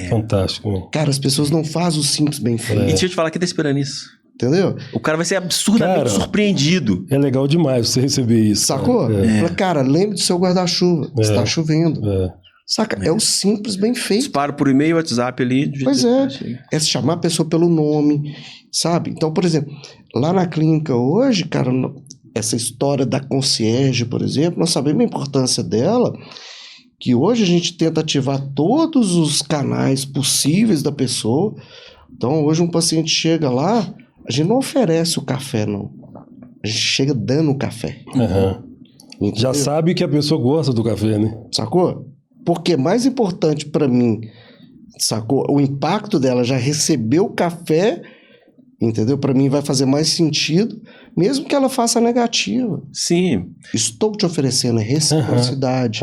Speaker 2: Fantástico. Né?
Speaker 3: Cara, as pessoas não fazem o simples bem feito.
Speaker 1: E deixa eu te falar que tá esperando isso.
Speaker 3: Entendeu?
Speaker 1: O cara vai ser absurdamente surpreendido.
Speaker 2: É legal demais você receber isso.
Speaker 3: Sacou? Fala, cara, lembre do seu guarda-chuva, está chovendo. Saca? É o simples bem feito.
Speaker 1: Disparo por e-mail, WhatsApp ali.
Speaker 3: Pois é chamar a pessoa pelo nome, sabe? Então, por exemplo, lá na clínica hoje, cara, essa história da concierge, por exemplo, nós sabemos a importância dela, que hoje a gente tenta ativar todos os canais possíveis da pessoa. Então, hoje um paciente chega lá, a gente não oferece o café, não. A gente chega dando o café.
Speaker 2: Já sabe que a pessoa gosta do café, né?
Speaker 3: Sacou? Porque mais importante para mim, sacou? O impacto dela já receber o café, entendeu? Para mim vai fazer mais sentido, mesmo que ela faça negativa.
Speaker 1: Sim.
Speaker 3: Estou te oferecendo reciprocidade.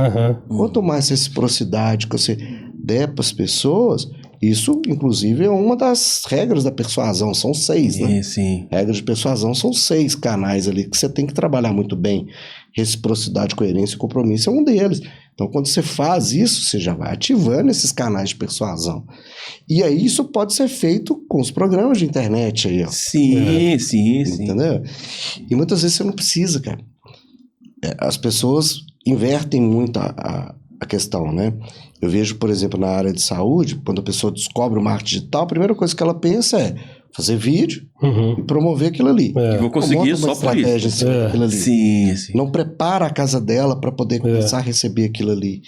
Speaker 3: Quanto mais reciprocidade que você der para as pessoas, isso, inclusive, é uma das regras da persuasão. São 6, né?
Speaker 1: Sim.
Speaker 3: Regras de persuasão são 6 canais ali que você tem que trabalhar muito bem. Reciprocidade, coerência e compromisso é um deles. Então, quando você faz isso, você já vai ativando esses canais de persuasão. E aí, isso pode ser feito com os programas de internet aí, ó.
Speaker 1: Sim.
Speaker 3: Entendeu? E muitas vezes você não precisa, cara. As pessoas invertem muito a questão, né? Eu vejo, por exemplo, na área de saúde, quando a pessoa descobre o marketing digital, a primeira coisa que ela pensa é fazer vídeo e promover aquilo ali.
Speaker 1: E vou conseguir só por isso.
Speaker 3: Aquilo ali.
Speaker 1: Sim.
Speaker 3: Não prepara a casa dela para poder começar a receber aquilo ali.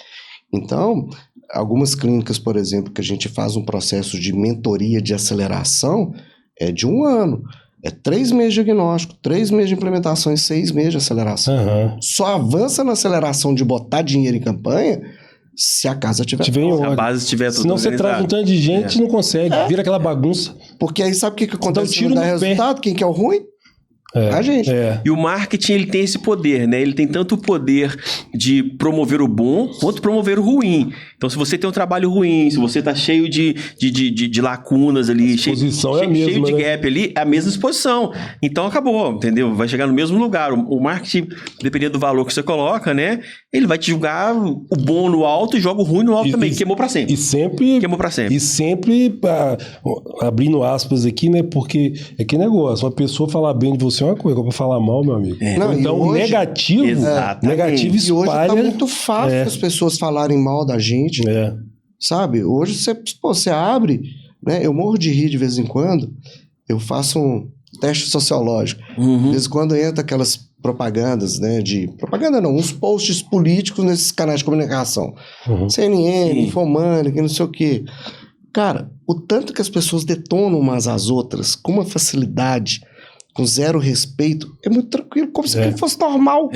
Speaker 3: Então, algumas clínicas, por exemplo, que a gente faz um processo de mentoria de aceleração, é de 1 ano. É 3 meses de diagnóstico, 3 meses de implementação e 6 meses de aceleração. Só avança na aceleração de botar dinheiro em campanha se a casa tiver
Speaker 1: a base estiver tudo
Speaker 2: Senão você traz um tanto de gente e não consegue, vira aquela bagunça.
Speaker 3: Porque aí sabe o que acontece?
Speaker 2: Tiro
Speaker 3: não dá resultado? Quem que é o ruim? A gente.
Speaker 1: E o marketing, ele tem esse poder, né? Ele tem tanto o poder de promover o bom quanto promover o ruim. Então, se você tem um trabalho ruim, se você tá cheio de lacunas ali, cheio de gap ali, é a mesma exposição. Então, acabou, entendeu? Vai chegar no mesmo lugar. O marketing, dependendo do valor que você coloca, né? Ele vai te jogar o bom no alto e joga o ruim no alto também. Queimou pra sempre. Queimou pra sempre.
Speaker 2: E sempre, abrindo aspas aqui, né? Porque é que negócio, uma pessoa falar bem de você é uma coisa, pra falar mal, meu amigo. Então, hoje, negativo
Speaker 3: espalha. E hoje tá muito fácil as pessoas falarem mal da gente. Sabe? Hoje você abre, né? Eu morro de rir de vez em quando. Eu faço um teste sociológico. De vez em quando entra aquelas propagandas, né? Propaganda não, uns posts políticos nesses canais de comunicação. CNN, Infomani, que não sei o quê. Cara, o tanto que as pessoas detonam umas às outras com uma facilidade, com zero respeito, é muito tranquilo, como se aquilo fosse normal.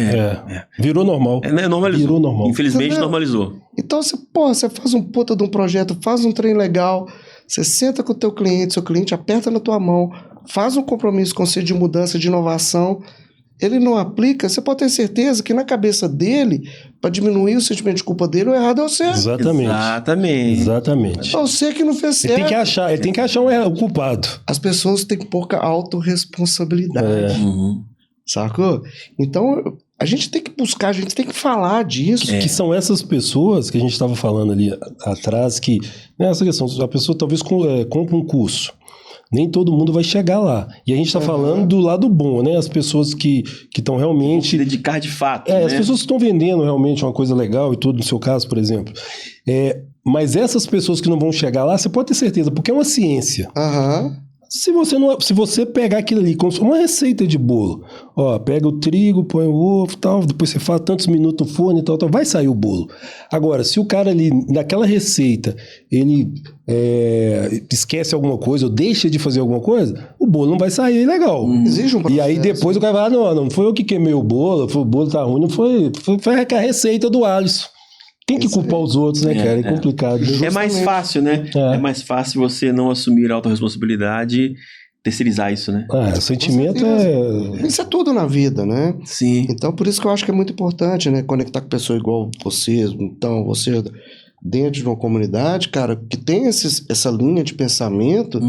Speaker 2: Virou normal.
Speaker 1: Normalizou.
Speaker 2: Virou normal.
Speaker 1: Infelizmente, normalizou.
Speaker 3: Então, você faz um puta de um projeto, faz um trem legal, você senta com o teu cliente, seu cliente aperta na tua mão, faz um compromisso com você de mudança, de inovação, ele não aplica, você pode ter certeza que na cabeça dele, para diminuir o sentimento de culpa dele, o errado é o certo.
Speaker 2: Exatamente.
Speaker 3: É você que não fez certo.
Speaker 2: Ele tem que achar o culpado.
Speaker 3: As pessoas têm pouca autorresponsabilidade. Sacou? Então, a gente tem que buscar, a gente tem que falar disso.
Speaker 2: Que são essas pessoas que a gente estava falando ali atrás, que nessa questão, a pessoa talvez compra um curso. Nem todo mundo vai chegar lá. E a gente está falando do lado bom, né? As pessoas que estão realmente...
Speaker 1: Se dedicar de fato,
Speaker 2: As pessoas que estão vendendo realmente uma coisa legal e tudo, no seu caso, por exemplo. Mas essas pessoas que não vão chegar lá, você pode ter certeza, porque é uma ciência. Se você pegar aquilo ali como uma receita de bolo, pega o trigo, põe o ovo e tal, depois você faz tantos minutos no forno e tal, vai sair o bolo. Agora, se o cara ali, naquela receita, ele esquece alguma coisa ou deixa de fazer alguma coisa, o bolo não vai sair legal.
Speaker 3: Exige um processo.
Speaker 2: E aí depois o cara vai não foi eu que queimei o bolo tá ruim, não foi a receita do Alisson. Tem que culpar os outros, né, cara? É complicado.
Speaker 1: É mais fácil, né? É mais fácil você não assumir a autorresponsabilidade, terceirizar isso, né?
Speaker 2: O sentimento
Speaker 3: Isso é tudo na vida, né?
Speaker 1: Sim.
Speaker 3: Então, por isso que eu acho que é muito importante, né? Conectar com pessoas igual você. Então, você dentro de uma comunidade, cara, que tem essa linha de pensamento,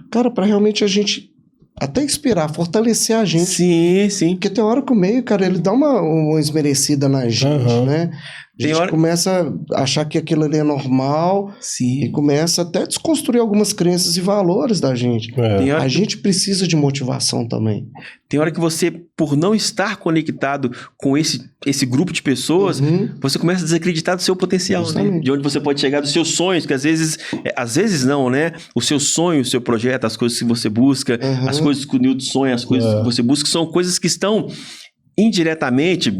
Speaker 3: cara, para realmente a gente até inspirar, fortalecer a gente.
Speaker 1: Sim.
Speaker 3: Porque tem hora que o meio, cara, ele dá uma esmerecida na gente, né? A gente começa a achar que aquilo ali é normal e começa até a desconstruir algumas crenças e valores da gente. A gente precisa de motivação também.
Speaker 1: Tem hora que você, por não estar conectado com esse grupo de pessoas, você começa a desacreditar do seu potencial, né? De onde você pode chegar, dos seus sonhos, que às vezes não, né? O seu sonho, o seu projeto, as coisas que você busca, as coisas que o Nilton sonha, as coisas que você busca, são coisas que estão diretamente,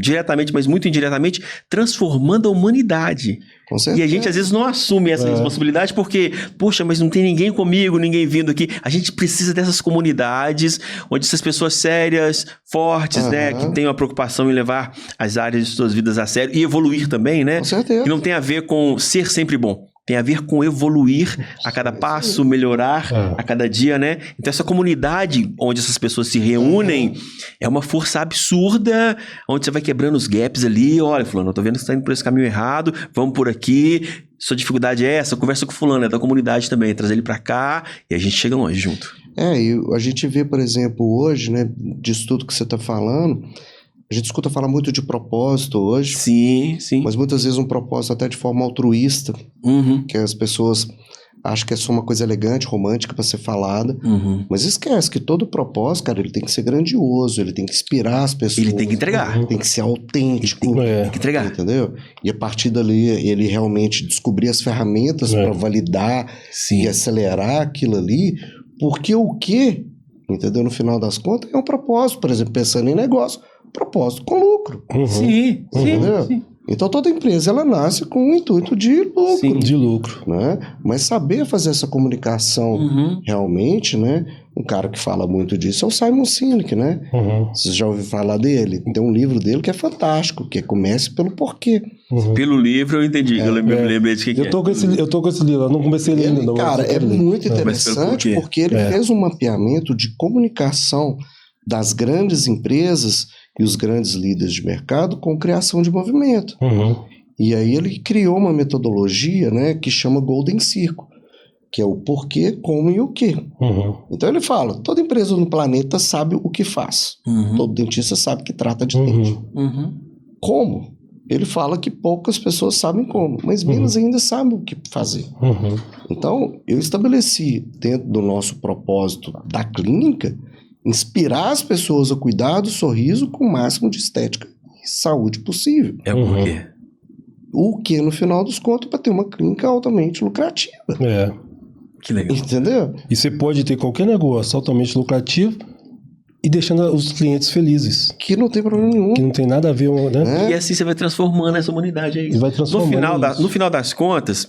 Speaker 1: mas muito indiretamente, transformando a humanidade.
Speaker 3: Com certeza.
Speaker 1: E a gente às vezes não assume essa responsabilidade porque, poxa, mas não tem ninguém comigo, ninguém vindo aqui. A gente precisa dessas comunidades onde essas pessoas sérias, fortes, né, que têm uma preocupação em levar as áreas de suas vidas a sério e evoluir também, né?
Speaker 3: Com certeza.
Speaker 1: Que não tem a ver com ser sempre bom. Tem a ver com evoluir a cada passo, melhorar a cada dia, né? Então essa comunidade onde essas pessoas se reúnem é uma força absurda, onde você vai quebrando os gaps ali. Olha, fulano, eu tô vendo que você tá indo por esse caminho errado, vamos por aqui. Sua dificuldade é essa, conversa com fulano, é da comunidade também, traz ele pra cá e a gente chega longe junto.
Speaker 3: E a gente vê, por exemplo, hoje, né, disso tudo que você tá falando, a gente escuta falar muito de propósito hoje.
Speaker 1: Sim.
Speaker 3: Mas muitas vezes um propósito até de forma altruísta, que as pessoas acham que é só uma coisa elegante, romântica para ser falada. Mas esquece que todo propósito, cara, ele tem que ser grandioso, ele tem que inspirar as pessoas.
Speaker 1: Ele tem que entregar.
Speaker 3: Tem que ser autêntico.
Speaker 1: Tem que entregar.
Speaker 3: Entendeu? E a partir dali, ele realmente descobrir as ferramentas para validar e acelerar aquilo ali. Porque o quê? Entendeu? No final das contas, é um propósito. Por exemplo, pensando em negócio. Propósito com lucro.
Speaker 1: Sim.
Speaker 3: Então toda empresa ela nasce com o intuito de lucro.
Speaker 2: Sim, de lucro.
Speaker 3: Né? Mas saber fazer essa comunicação realmente, né? Um cara que fala muito disso é o Simon Sinek, né? Você já ouviu falar dele? Tem um livro dele que é fantástico, que é Comece pelo Porquê.
Speaker 1: Pelo livro eu entendi, eu lembrei de que
Speaker 2: eu tô com esse livro, eu não comecei a ler ainda.
Speaker 3: Cara, é muito interessante porque ele fez um mapeamento de comunicação das grandes empresas e os grandes líderes de mercado com criação de movimento. E aí ele criou uma metodologia, né, que chama Golden Circle, que é o porquê, como e o quê. Então ele fala, toda empresa no planeta sabe o que faz. Todo dentista sabe que trata de dente. Como? Ele fala que poucas pessoas sabem como, mas menos ainda sabem o que fazer. Então, eu estabeleci dentro do nosso propósito da clínica inspirar as pessoas a cuidar do sorriso com o máximo de estética e saúde possível.
Speaker 1: É o porquê.
Speaker 3: O que, no final dos contos, para ter uma clínica altamente lucrativa.
Speaker 1: Que legal.
Speaker 3: Entendeu?
Speaker 2: E você pode ter qualquer negócio altamente lucrativo e deixando os clientes felizes.
Speaker 3: Que não tem problema nenhum.
Speaker 2: Que não tem nada a ver, né?
Speaker 1: E assim você vai transformando essa humanidade aí.
Speaker 2: Vai transformando
Speaker 1: no final das contas,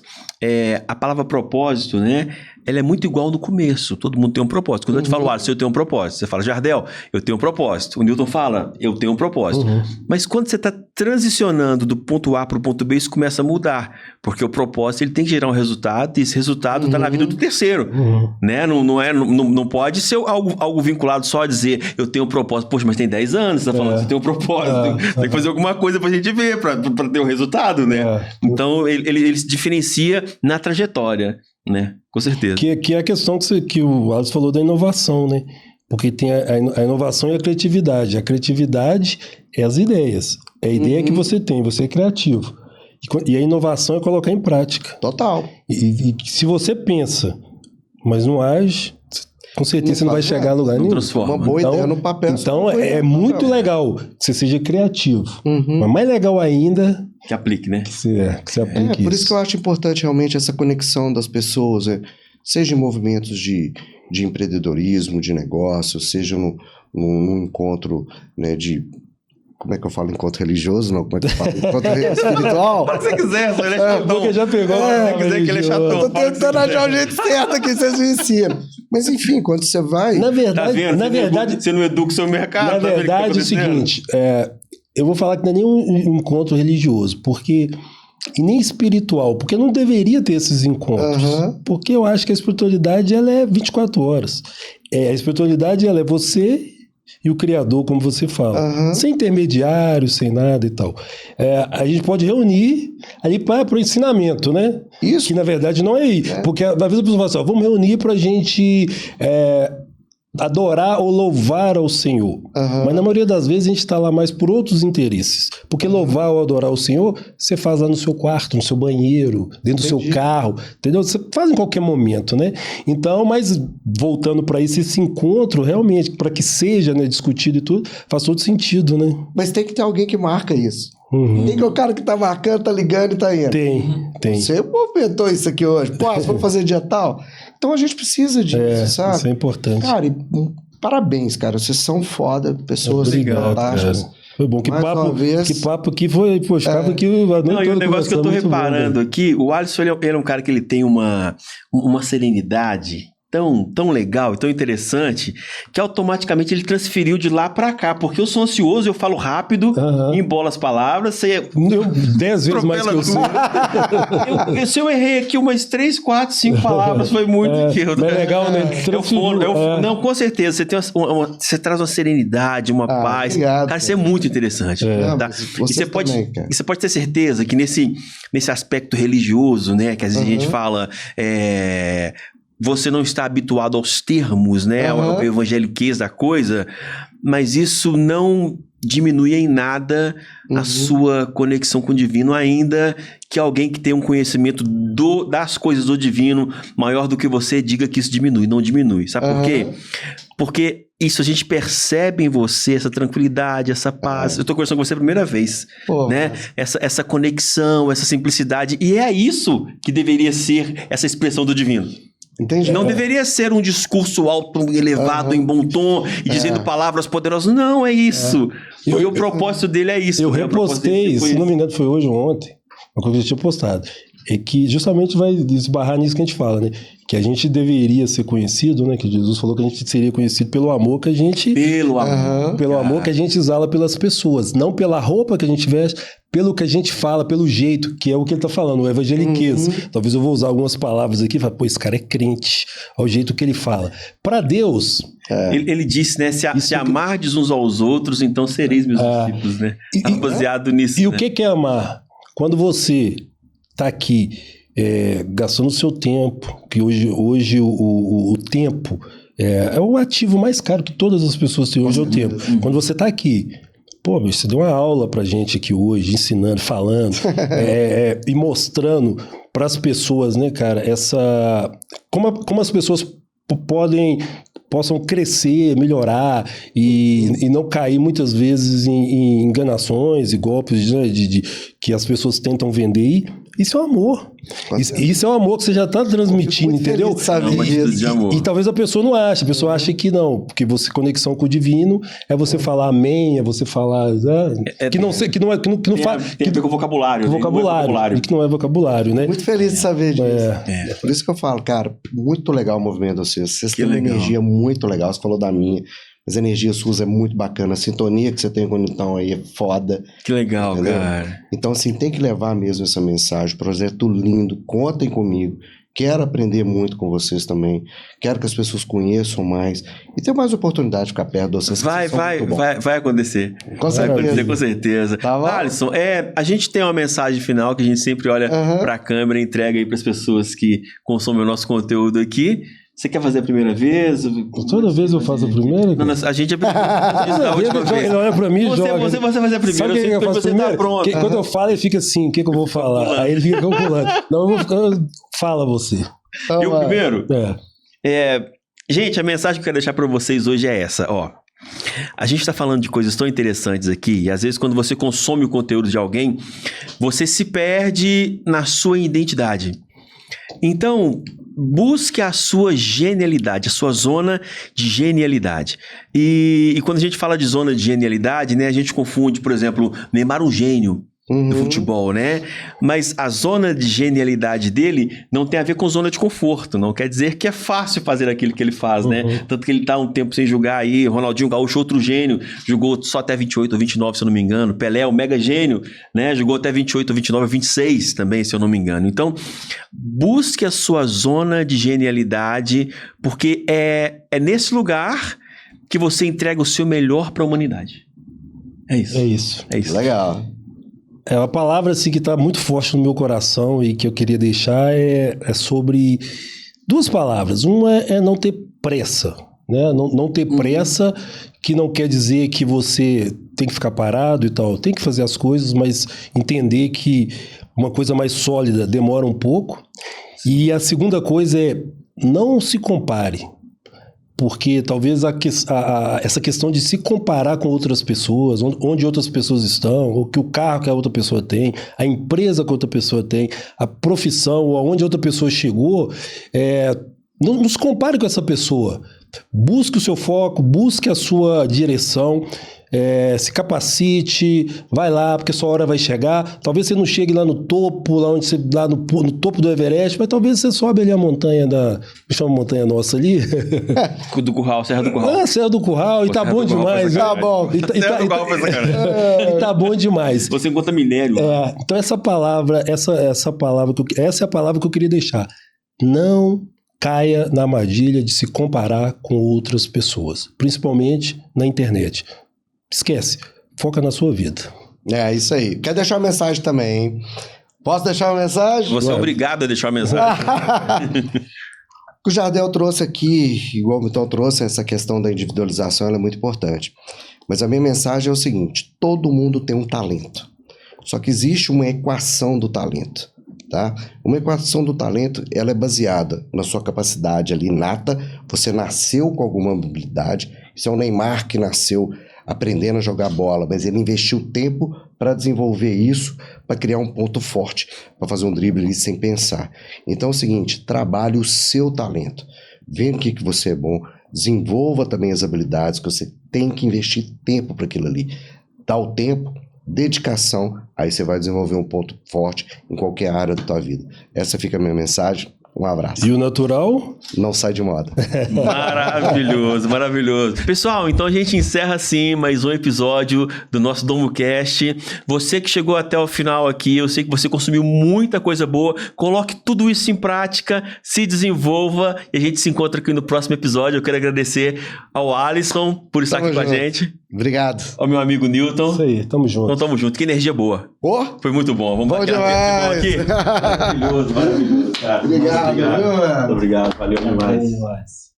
Speaker 1: a palavra propósito, né? ela é muito igual no começo. Todo mundo tem um propósito. Quando eu te falo, Alisson, eu tenho um propósito. Você fala, Jardel, eu tenho um propósito. O Newton fala, eu tenho um propósito. Mas quando você está transicionando do ponto A para o ponto B, isso começa a mudar. Porque o propósito ele tem que gerar um resultado e esse resultado está na vida do terceiro. Né? Não pode ser algo vinculado só a dizer, eu tenho um propósito. Poxa, mas tem 10 anos, você está falando, você tem um propósito. Tem que fazer alguma coisa para a gente ver, para ter um resultado, né? Então, ele se diferencia na trajetória, né? Com certeza.
Speaker 2: Que é a questão que o Alisson falou da inovação, né? Porque tem a inovação e a criatividade. A criatividade é as ideias. É a ideia que você tem, você é criativo. E a inovação é colocar em prática.
Speaker 3: Total.
Speaker 2: E se você pensa, mas não age, com certeza você não vai chegar a lugar nenhum.
Speaker 1: Transforma.
Speaker 3: Uma boa ideia no papel.
Speaker 2: Então é muito legal que você seja criativo. Mas mais legal ainda...
Speaker 1: Que aplique, né?
Speaker 2: Que você aplique
Speaker 3: por isso que eu acho importante realmente essa conexão das pessoas, seja em movimentos de empreendedorismo, de negócio, seja num encontro, né, de... Como é que eu falo? Encontro religioso? Não, como é que eu falo? Encontro espiritual?
Speaker 1: Fala o que você quiser, ele é chatão.
Speaker 2: Porque já pegou.
Speaker 1: Se você quiser que ele é chatão.
Speaker 3: Tô tentando achar o jeito certo aqui, vocês me ensinam. Mas enfim, quando você vai...
Speaker 2: Na verdade,
Speaker 1: tá vendo?
Speaker 2: na verdade,
Speaker 1: você não educa o seu mercado.
Speaker 2: Na verdade, é o seguinte, eu vou falar que não é nenhum encontro religioso, porque... E nem espiritual, porque não deveria ter esses encontros. Porque eu acho que a espiritualidade ela é 24 horas. A espiritualidade ela é você e o Criador, como você fala. Sem intermediário, sem nada e tal. A gente pode reunir ali para o ensinamento, né?
Speaker 3: Isso.
Speaker 2: Que na verdade não é aí. Porque às vezes a pessoa fala assim, vamos reunir para a gente... adorar ou louvar ao Senhor. Mas na maioria das vezes a gente está lá mais por outros interesses. Porque louvar ou adorar ao Senhor, você faz lá no seu quarto, no seu banheiro, dentro do seu carro, entendeu? Você faz em qualquer momento, né? Então, mas voltando para isso, esse encontro realmente, para que seja, né, discutido e tudo, faz todo sentido, né?
Speaker 3: Mas tem que ter alguém que marca isso. Tem que o cara que tá marcando, tá ligando e tá indo.
Speaker 2: Tem.
Speaker 3: Você movimentou isso aqui hoje. Pô, vamos fazer dia tal. Então a gente precisa disso, sabe?
Speaker 2: Isso é importante.
Speaker 3: Cara, parabéns, cara. Vocês são foda, pessoas fantásticas.
Speaker 2: Cara. Foi bom. Que papo que foi. Poxa, papo que
Speaker 1: não, e o negócio que eu tô reparando aqui, o Alisson ele é um cara que ele tem uma serenidade tão legal e tão interessante que automaticamente ele transferiu de lá pra cá, porque eu sou ansioso, eu falo rápido, embolo as palavras, você...
Speaker 2: 10 vezes mais que eu sou.
Speaker 1: Se eu errei aqui umas 3, 4, 5 palavras, foi muito que eu...
Speaker 2: Mas é legal, né?
Speaker 1: Não, com certeza, você traz uma serenidade, uma paz.
Speaker 3: Obrigado,
Speaker 1: cara, isso é muito interessante. Tá? E você pode ter certeza que nesse aspecto religioso, né, que às vezes a gente fala... Você não está habituado aos termos, né? O evangeliquez da coisa, mas isso não diminui em nada a sua conexão com o divino, ainda que alguém que tenha um conhecimento das coisas do divino maior do que você diga que isso diminui. Não diminui. Sabe por quê? Porque isso a gente percebe em você, essa tranquilidade, essa paz. Eu estou conversando com você a primeira vez, né? Essa conexão, essa simplicidade. E é isso que deveria ser essa expressão do divino.
Speaker 3: Entendi.
Speaker 1: Não deveria ser um discurso alto, elevado, em bom tom, e dizendo palavras poderosas. Não, é isso. O propósito dele é isso.
Speaker 2: Eu repostei, se não me engano foi hoje ou ontem, uma coisa que eu tinha postado. É que justamente vai esbarrar nisso que a gente fala, né? Que a gente deveria ser conhecido, né? Que Jesus falou que a gente seria conhecido pelo amor que a gente...
Speaker 1: Pelo amor.
Speaker 2: Pelo amor que a gente exala pelas pessoas. Não pela roupa que a gente veste, pelo que a gente fala, pelo jeito, que é o que ele tá falando, o evangeliquez. Talvez eu vou usar algumas palavras aqui e falar, pô, esse cara é crente. Olha o jeito que ele fala. Para Deus...
Speaker 1: Ele disse, né? Se amardes uns aos outros, então sereis meus discípulos, né? Baseado nisso.
Speaker 2: E o que é amar? Quando você tá aqui... gastando o seu tempo, que hoje o tempo é o ativo mais caro que todas as pessoas têm hoje, é o tempo. Quando você está aqui, pô, você deu uma aula pra gente aqui hoje, ensinando, falando, e mostrando para as pessoas, né, cara, como as pessoas possam crescer, melhorar e não cair muitas vezes em enganações e golpes que as pessoas tentam vender. Isso é um amor. Isso é um amor que você já está transmitindo, entendeu? E talvez a pessoa não ache. A pessoa acha que não, porque você conexão com o divino é você falar amém, é você falar que não sei, que não fala,
Speaker 1: tem a ver com vocabulário,
Speaker 2: que não é vocabulário, né?
Speaker 3: Muito feliz de saber disso. Por isso que eu falo, cara, muito legal o movimento de vocês. Vocês têm uma energia muito legal. Você falou da minha. As energias suas é muito bacana. A sintonia que você tem com o Newton aí é foda.
Speaker 1: Que legal, entendeu?
Speaker 3: Cara. Então, assim, tem que levar mesmo essa mensagem. Projeto lindo. Contem comigo. Quero aprender muito com vocês também. Quero que as pessoas conheçam mais. E ter mais oportunidade de ficar perto de vocês.
Speaker 1: Vai acontecer. Vai acontecer, com certeza. Tá, Alisson, a gente tem uma mensagem final que a gente sempre olha para a câmera e entrega aí para as pessoas que consomem o nosso conteúdo aqui. Você quer fazer a primeira vez?
Speaker 2: Toda vez eu faço a primeira?
Speaker 1: Não, a gente é a última vez.
Speaker 2: Ele olha pra mim e joga.
Speaker 1: Você fazer a primeira.
Speaker 2: Sabe o que eu faço primeiro? Quando eu falo, ele fica assim, o que eu vou falar? Aí ele fica calculando. Não, eu vou ficar... Fala você.
Speaker 1: Eu primeiro? Gente, a mensagem que eu quero deixar pra vocês hoje é essa, ó. A gente está falando de coisas tão interessantes aqui, e às vezes quando você consome o conteúdo de alguém, você se perde na sua identidade. Então, busque a sua genialidade, a sua zona de genialidade. E quando a gente fala de zona de genialidade, né, a gente confunde, por exemplo, Neymar um gênio do futebol, né? Mas a zona de genialidade dele não tem a ver com zona de conforto. Não quer dizer que é fácil fazer aquilo que ele faz, né? Tanto que ele tá um tempo sem jogar aí. Ronaldinho Gaúcho, outro gênio, jogou só até 28 ou 29, se eu não me engano. Pelé, o mega gênio, né? Jogou até 28 ou 29 ou 26 também, se eu não me engano. Então, busque a sua zona de genialidade, porque é nesse lugar que você entrega o seu melhor para a humanidade. É isso.
Speaker 3: Legal.
Speaker 2: É uma palavra assim, que está muito forte no meu coração e que eu queria deixar é sobre duas palavras. Uma é não ter pressa, né? Não ter pressa, que não quer dizer que você tem que ficar parado e tal. Tem que fazer as coisas, mas entender que uma coisa mais sólida demora um pouco. E a segunda coisa é não se compare. Porque talvez essa questão de se comparar com outras pessoas, onde outras pessoas estão, o carro que a outra pessoa tem, a empresa que a outra pessoa tem, a profissão, aonde a outra pessoa chegou, não se compare com essa pessoa. Busque o seu foco, busque a sua direção, se capacite, vai lá, porque sua hora vai chegar. Talvez você não chegue lá no topo, lá no topo do Everest, mas talvez você sobe ali a montanha chama a montanha nossa ali.
Speaker 1: Do Curral, Serra do Curral.
Speaker 2: Serra do Curral, e tá bom demais.
Speaker 3: Tá bom.
Speaker 1: Serra do Curral foi essa cara.
Speaker 2: E tá bom demais.
Speaker 1: Você encontra minério.
Speaker 2: Então essa é a palavra que eu queria deixar. Não caia na armadilha de se comparar com outras pessoas, principalmente na internet. Esquece, foca na sua vida.
Speaker 3: É isso aí. Quer deixar uma mensagem também, hein? Posso deixar uma mensagem?
Speaker 1: Você é obrigado a deixar uma mensagem.
Speaker 3: O Jardel trouxe aqui, igual o Milton trouxe, essa questão da individualização, ela é muito importante. Mas a minha mensagem é o seguinte: todo mundo tem um talento. Só que existe uma equação do talento. Tá? Uma equação do talento, ela é baseada na sua capacidade ali inata. Você nasceu com alguma habilidade. Isso é o Neymar que nasceu aprendendo a jogar bola, mas ele investiu tempo para desenvolver isso, para criar um ponto forte, para fazer um drible ali sem pensar. Então é o seguinte: trabalhe o seu talento, vê o que você é bom, desenvolva também as habilidades, que você tem que investir tempo para aquilo ali. Dá o tempo, dedicação, aí você vai desenvolver um ponto forte em qualquer área da tua vida. Essa fica a minha mensagem. Um abraço.
Speaker 2: E o natural?
Speaker 3: Não sai de moda.
Speaker 1: Maravilhoso, maravilhoso. Pessoal, então a gente encerra assim mais um episódio do nosso DomoCast. Você que chegou até o final aqui, eu sei que você consumiu muita coisa boa. Coloque tudo isso em prática, se desenvolva e a gente se encontra aqui no próximo episódio. Eu quero agradecer ao Alisson por estar aqui com a gente.
Speaker 3: Obrigado.
Speaker 1: Ao meu amigo Newton.
Speaker 2: Isso aí, tamo junto.
Speaker 1: Então tamo junto. Que energia boa. Foi muito bom. Vamos
Speaker 3: bom demais.
Speaker 1: Aqui. Maravilhoso, cara.
Speaker 3: Obrigado.
Speaker 1: Muito obrigado. Valeu demais.